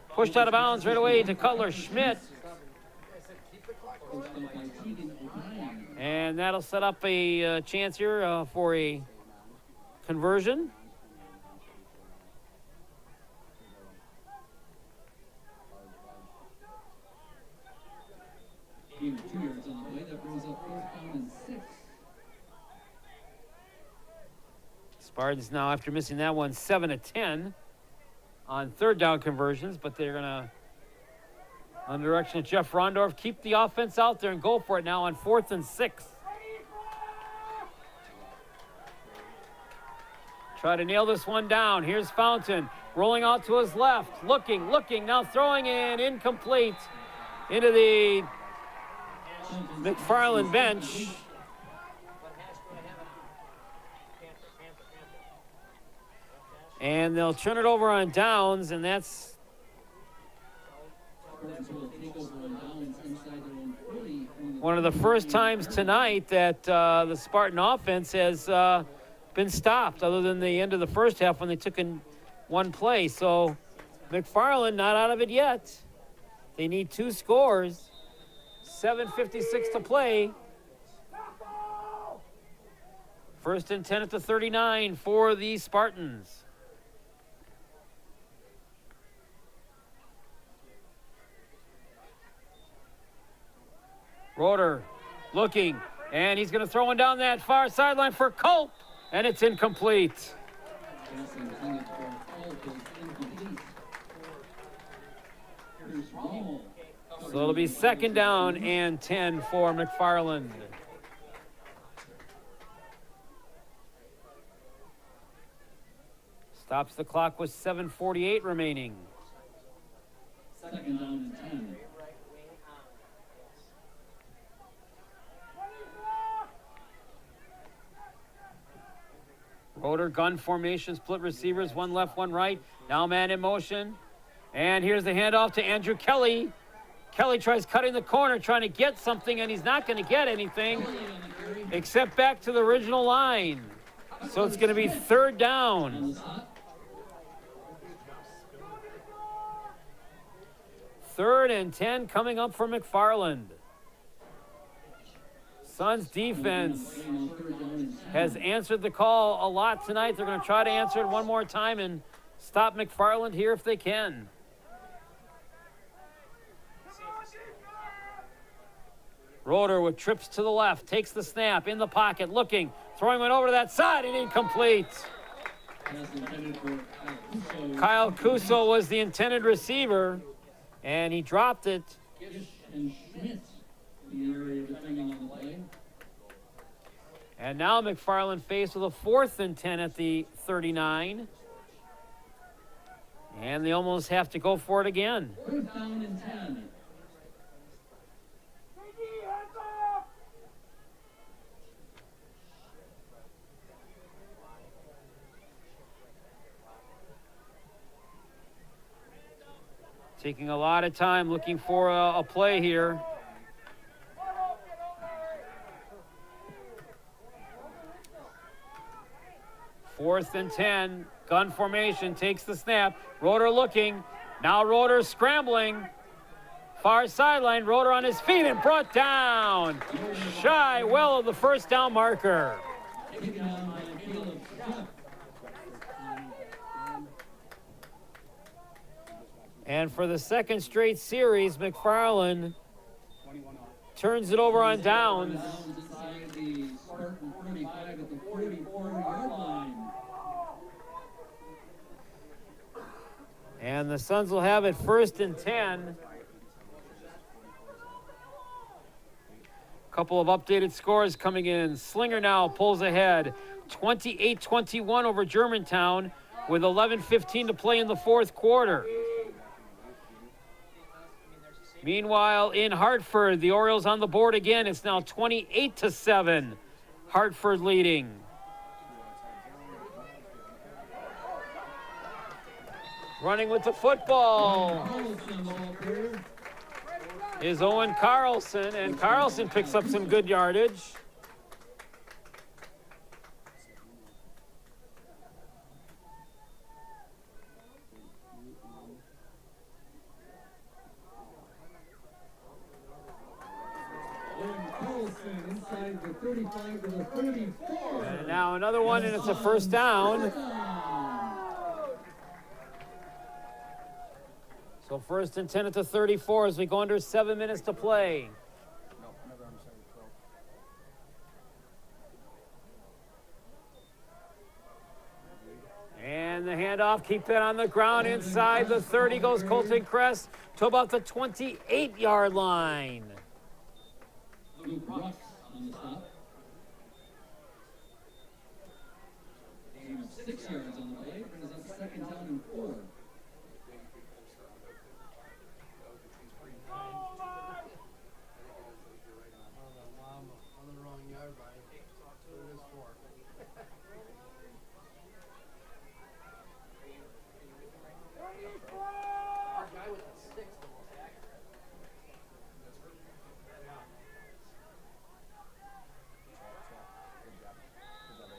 Pushed out of bounds right away to Cutler Schmidt. And that'll set up a chance here for a conversion. Gain of 2 yards on the play. That brings up 4th down and 6. Spartans now, after missing that one, 7 of 10 on third down conversions, but they're going to, under direction of Jeff Rondorf, keep the offense out there and go for it now on 4th and 6. Try to nail this one down. Here's Fountain rolling out to his left, looking, now throwing in, incomplete into the McFarland bench. And they'll turn it over on downs, and that's one of the first times tonight that the Spartan offense has been stopped, other than the end of the first half when they took in one play. So McFarland not out of it yet. They need 2 scores. 7:56 to play. 1st and 10 at the 39 for the Spartans. Roeder looking, and he's going to throw one down that far sideline for Culp, and it's incomplete. So it'll be 2nd down and 10 for McFarland. Stops the clock with 7:48 remaining. 2nd down and 10. Roeder gun formation, split receivers, 1 left, 1 right. Now man in motion. And here's the handoff to Andrew Kelly. Kelly tries cutting the corner, trying to get something, and he's not going to get anything except back to the original line. So it's going to be 3rd down. 3rd and 10 coming up for McFarland. Suns defense has answered the call a lot tonight. They're going to try to answer it one more time and stop McFarland here if they can. Roeder with trips to the left, takes the snap, in the pocket, looking, throwing one over to that side, and incomplete. Kyle Kuso was the intended receiver, and he dropped it. And now McFarland faced with a 4th and 10 at the 39. And they almost have to go for it again. 3rd down and 10. Taking a lot of time looking for a play here. Fourth and 10, gun formation, takes the snap. Roeder looking, now Roeder scrambling. Far sideline, Roeder on his feet and brought down. Shy well of the 1st down marker. And for the 2nd straight series, McFarland turns it over on downs. And the Suns will have it 1st and 10. Couple of updated scores coming in. Slinger now pulls ahead, 28-21 over Germantown with 11:15 to play in the 4th quarter. Meanwhile, in Hartford, the Orioles on the board again. It's now 28-7. Hartford leading. Running with the football is Owen Carlson, and Carlson picks up some good yardage. Inside the 35 to the 34. And now another one, and it's a 1st down. So 1st and 10 at the 34 as we go under 7 minutes to play. handoff, keep that on the ground inside the 30 goes Colton Kress to about the 28-yard line. Luke Russ on the stop. Gain of 6 yards on the play, brings up second down and 4. On the wrong yard line. So it is 4. Our guy with the 6 the most accurate.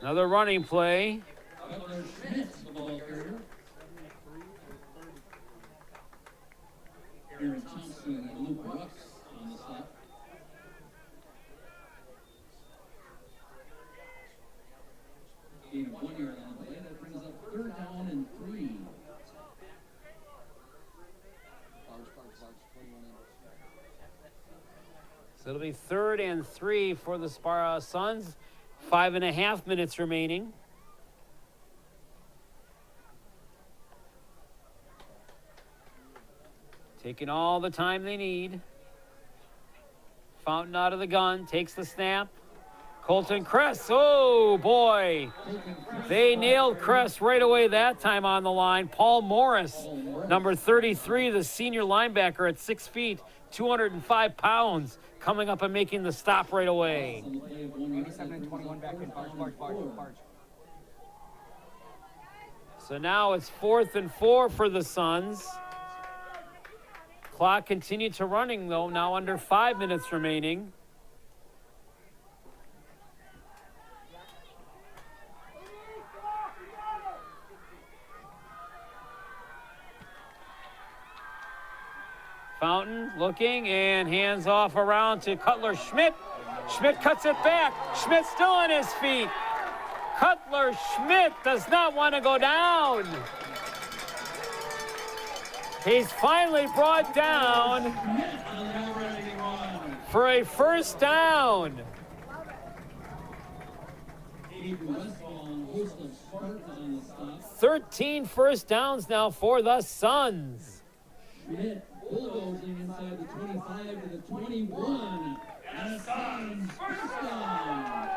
Another running play. Butler Schmidt, the ball carrier. Aaron Thompson and Luke Russ on the stop. Gain of 1 yard on the play. That brings up third down and 3. So it'll be 3rd and 3 for the Suns. 5.5 minutes remaining. Taking all the time they need. Fountain out of the gun, takes the snap. Colton Kress, oh boy. They nailed Kress right away that time on the line. Paul Morris, number 33, the senior linebacker at 6 feet, 205 pounds, coming up and making the stop right away. 87 and 21 back in Barge. So now it's 4th and 4 for the Suns. Clock continued to running though, now under 5 minutes remaining. Fountain looking and hands off around to Cutler Schmidt. Schmidt cuts it back. Schmidt still on his feet. Cutler Schmidt does not want to go down. He's finally brought down for a first down. 13 first downs now for the Suns. Schmidt bulldozing inside the 25 to the 21. And Suns first down.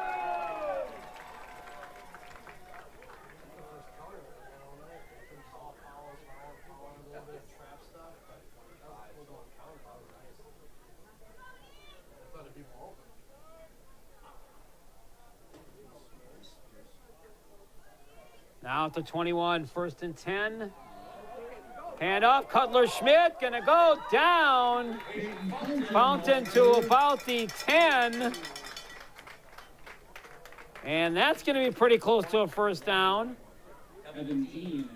Now at the 21, 1st and 10. Hand off, Cutler Schmidt, gonna go down. Fountain to about the 10. And that's gonna be pretty close to a first down.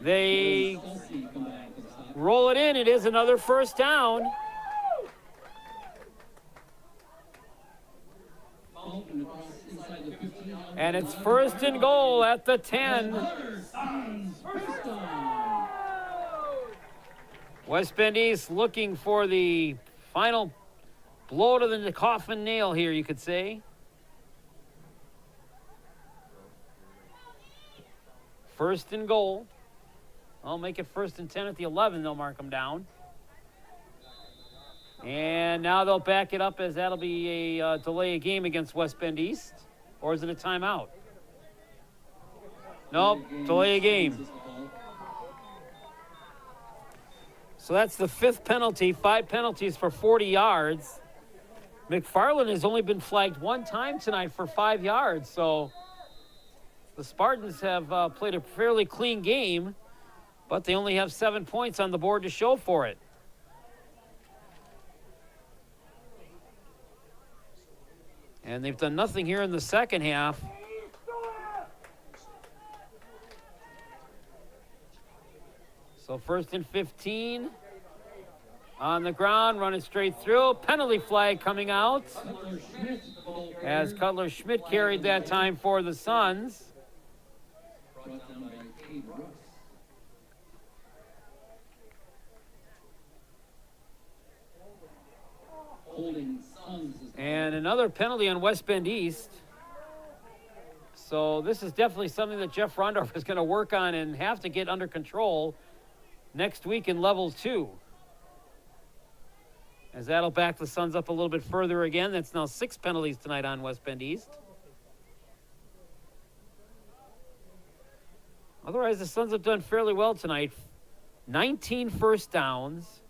They roll it in, it is another first down. And it's 1st and goal at the 10. West Bend East looking for the final blow to the coffin nail here, you could say. 1st and goal. I'll make it 1st and 10 at the 11. They'll mark them down. And now they'll back it up as that'll be a delay a game against West Bend East. Or is it a timeout? Nope, delay a game. So that's the 5th penalty, 5 penalties for 40 yards. McFarland has only been flagged 1 time tonight for 5 yards. So the Spartans have played a fairly clean game, but they only have 7 points on the board to show for it. And they've done nothing here in the second half. So 1st and 15. On the ground, running straight through. Penalty flag coming out. As Cutler Schmidt carried that time for the Suns. And another penalty on West Bend East. So this is definitely something that Jeff Rondorf is going to work on and have to get under control next week in level 2. As that'll back the Suns up a little bit further again. That's now 6 penalties tonight on West Bend East. Otherwise, the Suns have done fairly well tonight. 19 first downs,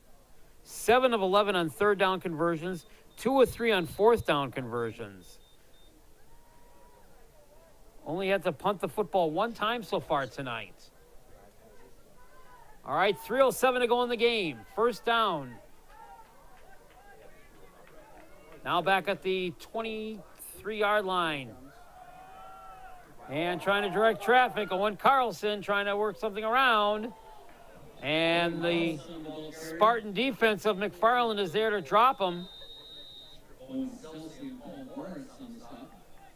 7 of 11 on third down conversions, 2 of 3 on fourth down conversions. Only had to punt the football 1 time so far tonight. All right, 3:07 to go in the game. First down. Now back at the 23-yard line. And trying to direct traffic. Owen Carlson trying to work something around. And the Spartan defense of McFarland is there to drop him.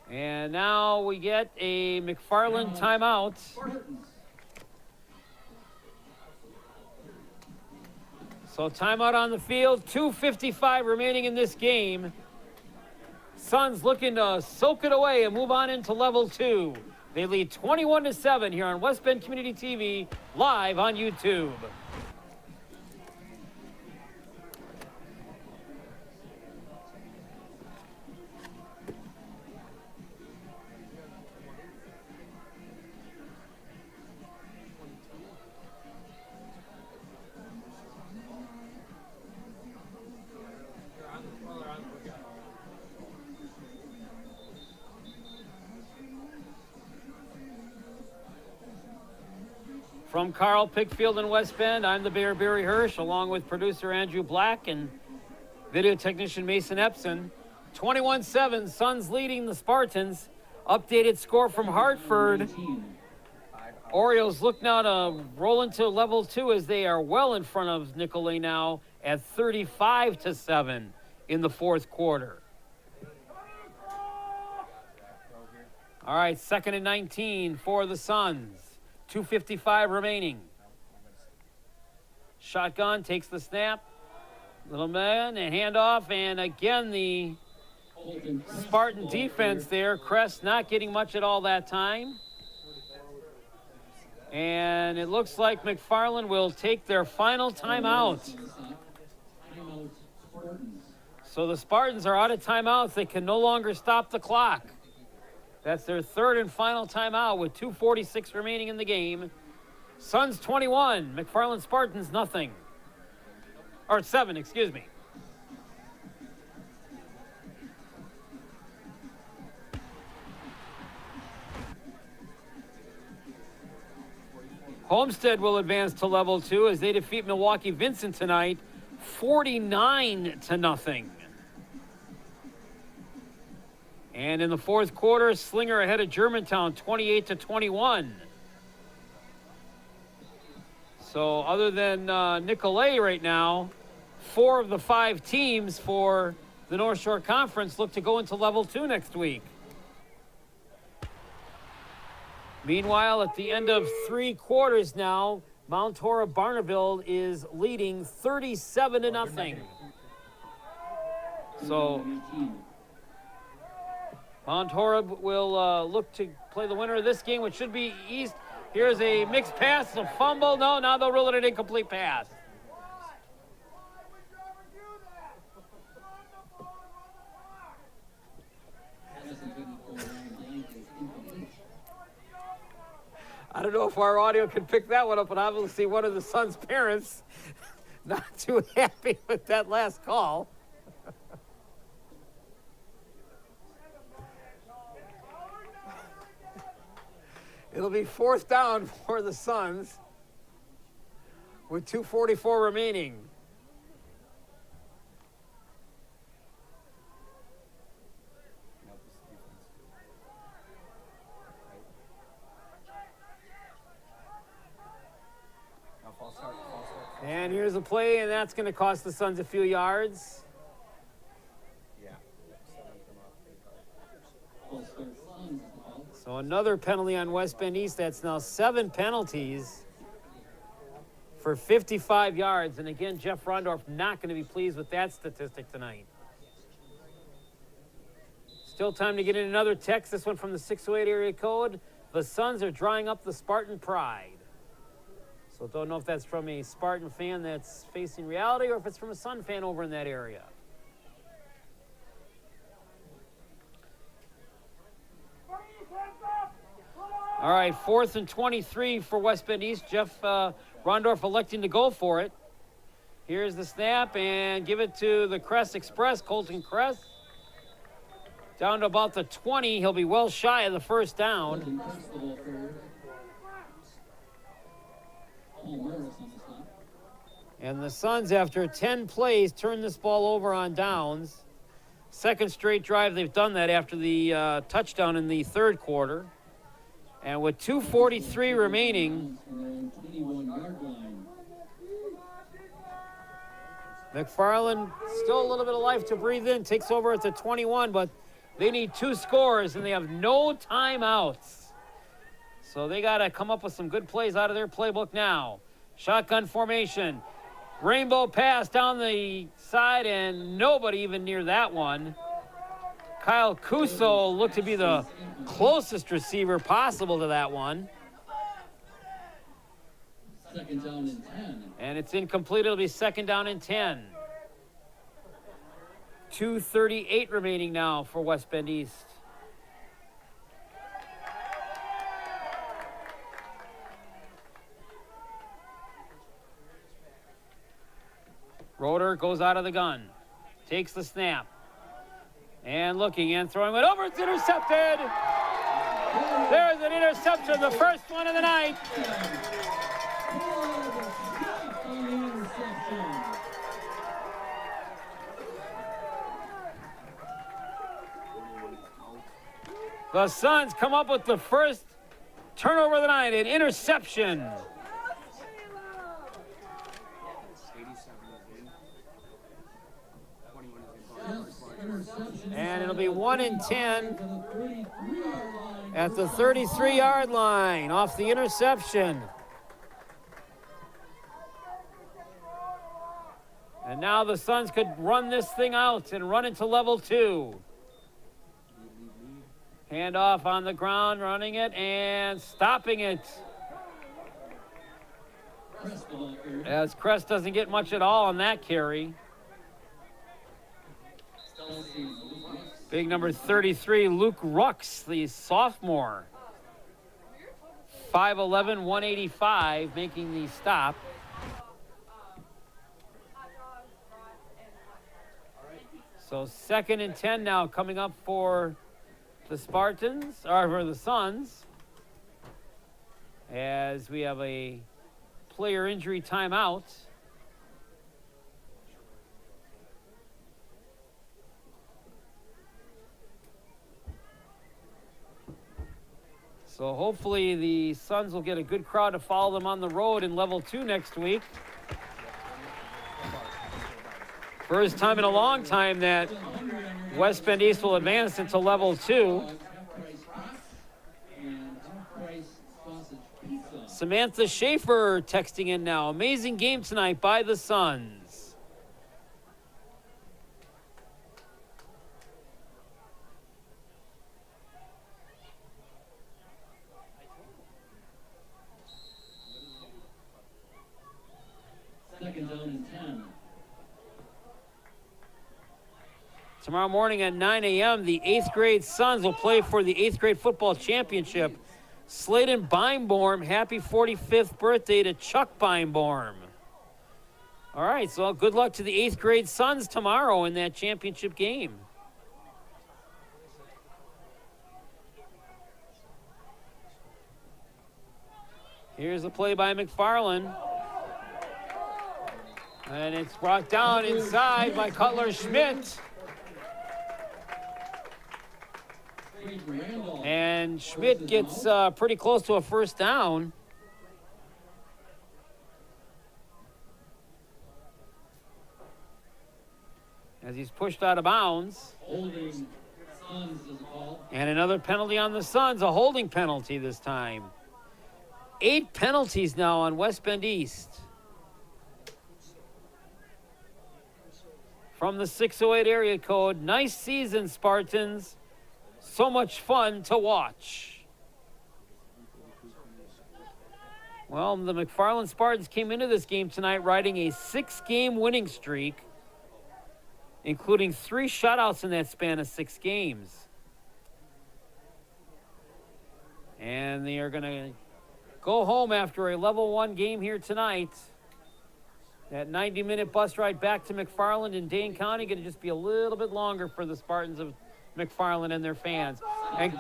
And now we get a McFarland timeout. So timeout on the field, 2:55 remaining in this game. Suns looking to soak it away and move on into level 2. They lead 21-7 here on West Bend Community TV, live on YouTube. From Carl Pickfield in West Bend, I'm the Bear Barry Hirsch, along with producer Andrew Black and video technician Mason Epson. 21-7, Suns leading the Spartans. Updated score from Hartford. Orioles look now to roll into level 2 as they are well in front of Nicolay now at 35-7 in the fourth quarter. All right, 2nd and 19 for the Suns. 2:55 remaining. Shotgun takes the snap. Little man, a handoff, and again the Spartan defense there. Crest not getting much at all that time. And it looks like McFarland will take their final timeout. So the Spartans are out of timeouts. They can no longer stop the clock. That's their third and final timeout with 2:46 remaining in the game. Suns 21, McFarland Spartans nothing. Or 7, excuse me. Homestead will advance to level 2 as they defeat Milwaukee Vincent tonight, 49-0. And in the fourth quarter, Slinger ahead of Germantown, 28-21. So other than Nicolay right now, 4 of the 5 teams for the North Shore Conference look to go into level 2 next week. Meanwhile, at the end of 3 quarters now, Mount Torah Barneville is leading 37-0. So Mount Horeb will look to play the winner of this game, which should be East. Here's a mixed pass, a fumble. No, now they'll rule it an incomplete pass. I don't know if our audio can pick that one up, but obviously one of the Suns' parents not too happy with that last call. It'll be 4th down for the Suns with 2:44 remaining. And here's a play, and that's going to cost the Suns a few yards. So another penalty on West Bend East. That's now 7 penalties for 55 yards. And again, Jeff Rondorf not going to be pleased with that statistic tonight. Still time to get in another text. This one from the 608 area code. The Suns are drying up the Spartan pride. So don't know if that's from a Spartan fan that's facing reality or if it's from a Sun fan over in that area. All right, 4th and 23 for West Bend East. Jeff Rondorf electing to go for it. Here's the snap and give it to the Crest Express, Colton Crest. Down to about the 20. He'll be well shy of the first down. And the Suns, after 10 plays, turn this ball over on downs. Second straight drive they've done that after the touchdown in the third quarter. And with 2:43 remaining, McFarland, still a little bit of life to breathe in, takes over at the 21, but they need 2 scores and they have no timeouts. So they got to come up with some good plays out of their playbook now. Shotgun formation. Rainbow pass down the side, and nobody even near that one. Kyle Kuso looked to be the closest receiver possible to that one. Second down and 10. And it's incomplete. It'll be second down and 10. 2:38 remaining now for West Bend East. Roeder goes out of the gun, takes the snap, and looking and throwing it over. It's intercepted. There's an interception, the first one of the night. The Suns come up with the first turnover of the night, an interception. And it'll be 1 and 10 at the 33-yard line off the interception. And now the Suns could run this thing out and run into level 2. Handoff on the ground, running it and stopping it. As Crest doesn't get much at all on that carry. Big number 33, Luke Rux, the sophomore. 5'11", 185, making the stop. So 2nd and 10 now coming up for the Spartans, or for the Suns. As we have a player injury timeout. So hopefully the Suns will get a good crowd to follow them on the road in level 2 next week. First time in a long time that West Bend East will advance into level 2. Samantha Schaefer texting in now. Amazing game tonight by the Suns. Second down and 10. Tomorrow morning at 9 a.m., the 8th grade Suns will play for the 8th grade football championship. Sladen Beinborn, happy 45th birthday to Chuck Beinborn. All right, so good luck to the 8th grade Suns tomorrow in that championship game. Here's the play by McFarland. And it's brought down inside by Cutler Schmidt. And Schmidt gets pretty close to a first down. As he's pushed out of bounds. Holding Suns is called. And another penalty on the Suns, a holding penalty this time. 8 penalties now on West Bend East. From the 608 area code, nice season, Spartans. so much fun to watch. Well, the McFarland Spartans came into this game tonight riding a 6-game winning streak, including 3 shutouts in that span of 6 games. And they are going to go home after a level 1 game here tonight. That 90-minute bus ride back to McFarland in Dane County going to just be a little bit longer for the Spartans of McFarland and their fans. And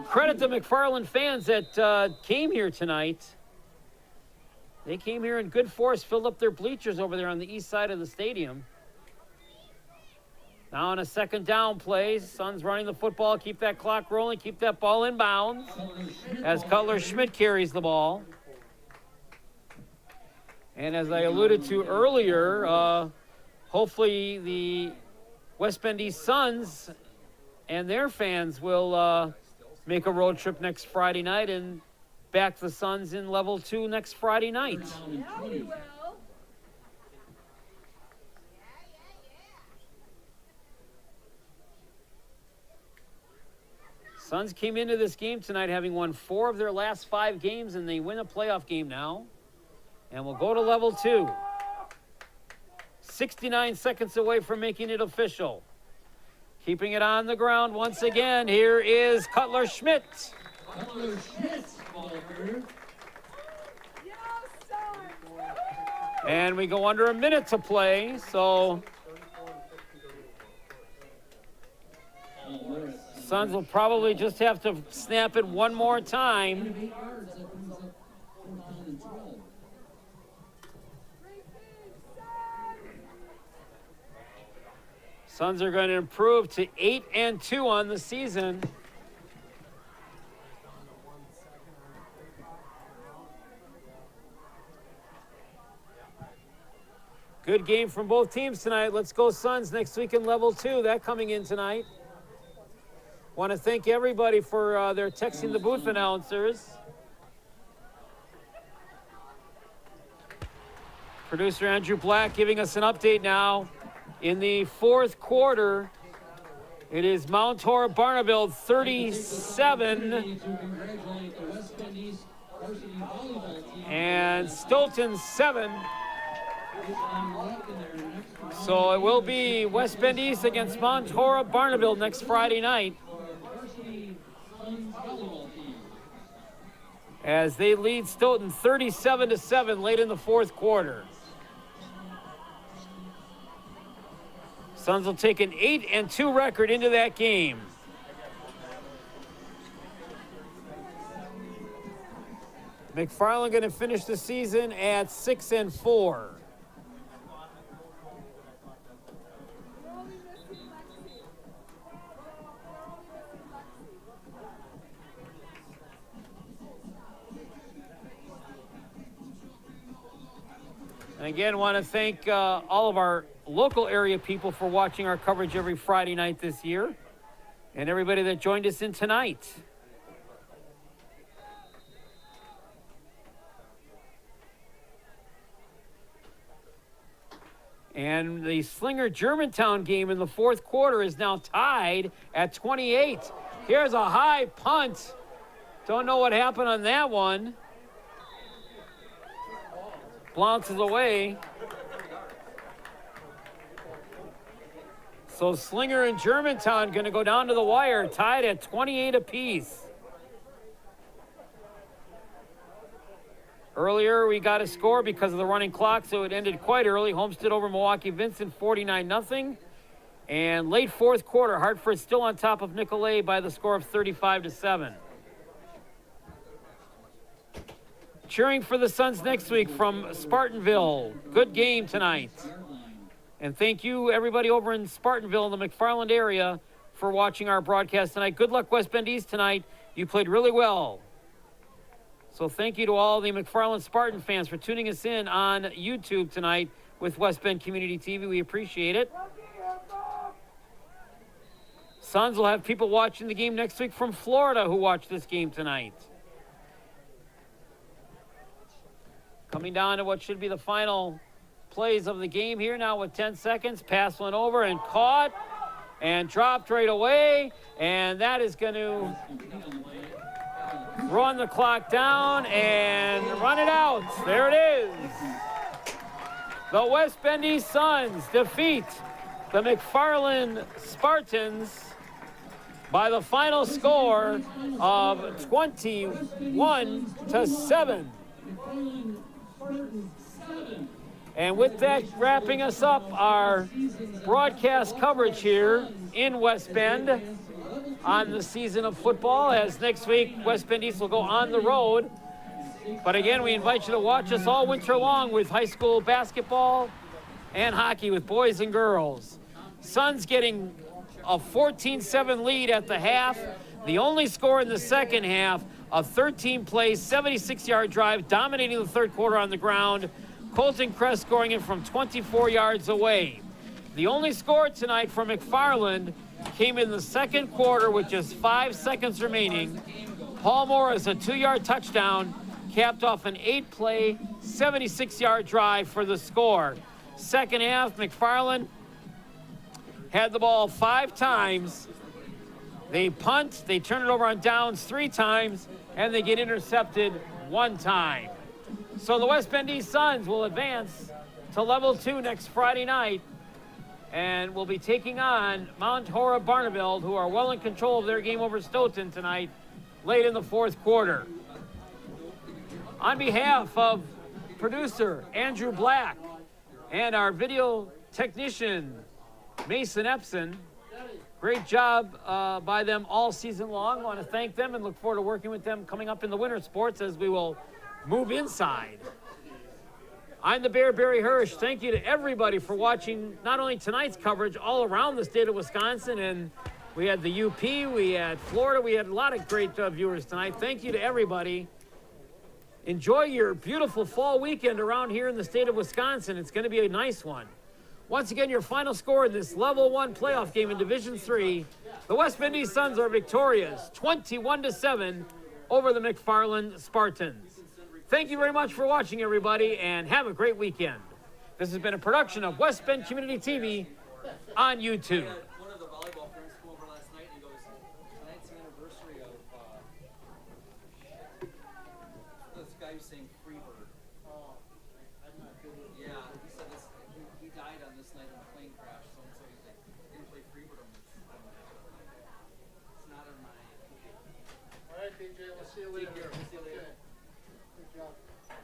credit the McFarland fans that came here tonight. They came here in good force, filled up their bleachers over there on the east side of the stadium. Now on a second down play, Suns running the football, keep that clock rolling, keep that ball in bounds as Cutler Schmidt carries the ball. And as I alluded to earlier, hopefully the West Bend East Suns and their fans will make a road trip next Friday night and back the Suns in level 2 next Friday night. Yeah, we will. Suns came into this game tonight having won 4 of their last 5 games, and they win a playoff game now. And we'll go to level 2. 69 seconds away from making it official. Keeping it on the ground once again, here is Cutler Schmidt. Cutler Schmidt, ball carrier. Yes, son. And we go under a minute to play, so Suns will probably just have to snap it one more time. 8 yards, that brings up 14 and 12. Suns are going to improve to 8-2 on the season. Good game from both teams tonight. Let's go Suns next week in level 2. That coming in tonight. Want to thank everybody for their texting the booth announcers. Producer Andrew Black giving us an update now. In the 4th quarter, it is Mount Horeb Barneville 37 Congratulate the West Bend East varsity volleyball team. and Stoughton 7. So it will be West Bend East against Mount Horeb Barneville next Friday night as they lead Stoughton 37-7 late in the 4th quarter. Suns will take an 8-2 record into that game. McFarland going to finish the season at 6-4. And again, want to thank all of our local area people for watching our coverage every Friday night this year, and everybody that joined us in tonight. And the Slinger Germantown game in the 4th quarter is now tied at 28. Here's a high punt. Don't know what happened on that one. Bounces away. So Slinger and Germantown going to go down to the wire, tied at 28 apiece. Earlier, we got a score because of the running clock, so it ended quite early. Homestead over Milwaukee Vincent, 49-0. And late 4th quarter, Hartford still on top of Nicolay by the score of 35-7. Cheering for the Suns next week from Spartanville. Good game tonight. And thank you, everybody over in Spartanville in the McFarland area, for watching our broadcast tonight. Good luck, West Bend East, tonight. You played really well. So thank you to all the McFarland Spartan fans for tuning us in on YouTube tonight with West Bend Community TV. We appreciate it. Suns will have people watching the game next week from Florida who watch this game tonight. Coming down to what should be the final plays of the game here now with 10 seconds. Pass went over and caught. and dropped right away, and that is going to run the clock down and run it out. There it is. The West Bend East Suns defeat the McFarland Spartans by the final score of 21-7. And with that, wrapping us up our broadcast coverage here in West Bend on the season of football, as next week West Bend East will go on the road. But again, we invite you to watch us all winter long with high school basketball and hockey with boys and girls. Suns getting a 14-7 lead at the half. The only score in the second half, a 13-play, 76-yard drive, dominating the third quarter on the ground. Colton Crest scoring it from 24 yards away. The only score tonight for McFarland came in the second quarter with just 5 seconds remaining. Paul Morris, a 2-yard touchdown, capped off an 8-play, 76-yard drive for the score. Second half, McFarland had the ball 5 times. They punt, they turn it over on downs 3 times, and they get intercepted 1 time. So the West Bend East Suns will advance to level 2 next Friday night, and will be taking on Mount Horeb Barneveld, who are well in control of their game over Stoughton tonight, late in the fourth quarter. On behalf of producer Andrew Black and our video technician Mason Epson, great job by them all season long. I want to thank them and look forward to working with them coming up in the winter sports as we will move inside. I'm the Bear, Barry Hirsch. Thank you to everybody for watching not only tonight's coverage all around the state of Wisconsin, and we had the UP, we had Florida, we had a lot of great viewers tonight. Thank you to everybody. Enjoy your beautiful fall weekend around here in the state of Wisconsin. It's going to be a nice one. Once again, your final score in this level 1 playoff game in Division 3, the West Bend East Suns are victorious 21-7 over the McFarland Spartans. Thank you very much for watching, everybody, and have a great weekend. This has been a production of West Bend Community TV on YouTube. One of the volleyball friends came over last night and he goes, tonight's the anniversary of this guy who's saying Freebird. Oh, I'm not good with it. Yeah, he said this, he died on this night in a plane crash, so he's like, didn't play Freebird on this. It's not on my. All right, DJ, we'll see you later. Take care. We'll see you later. Good job.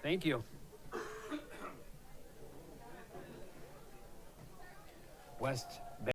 Thank you. West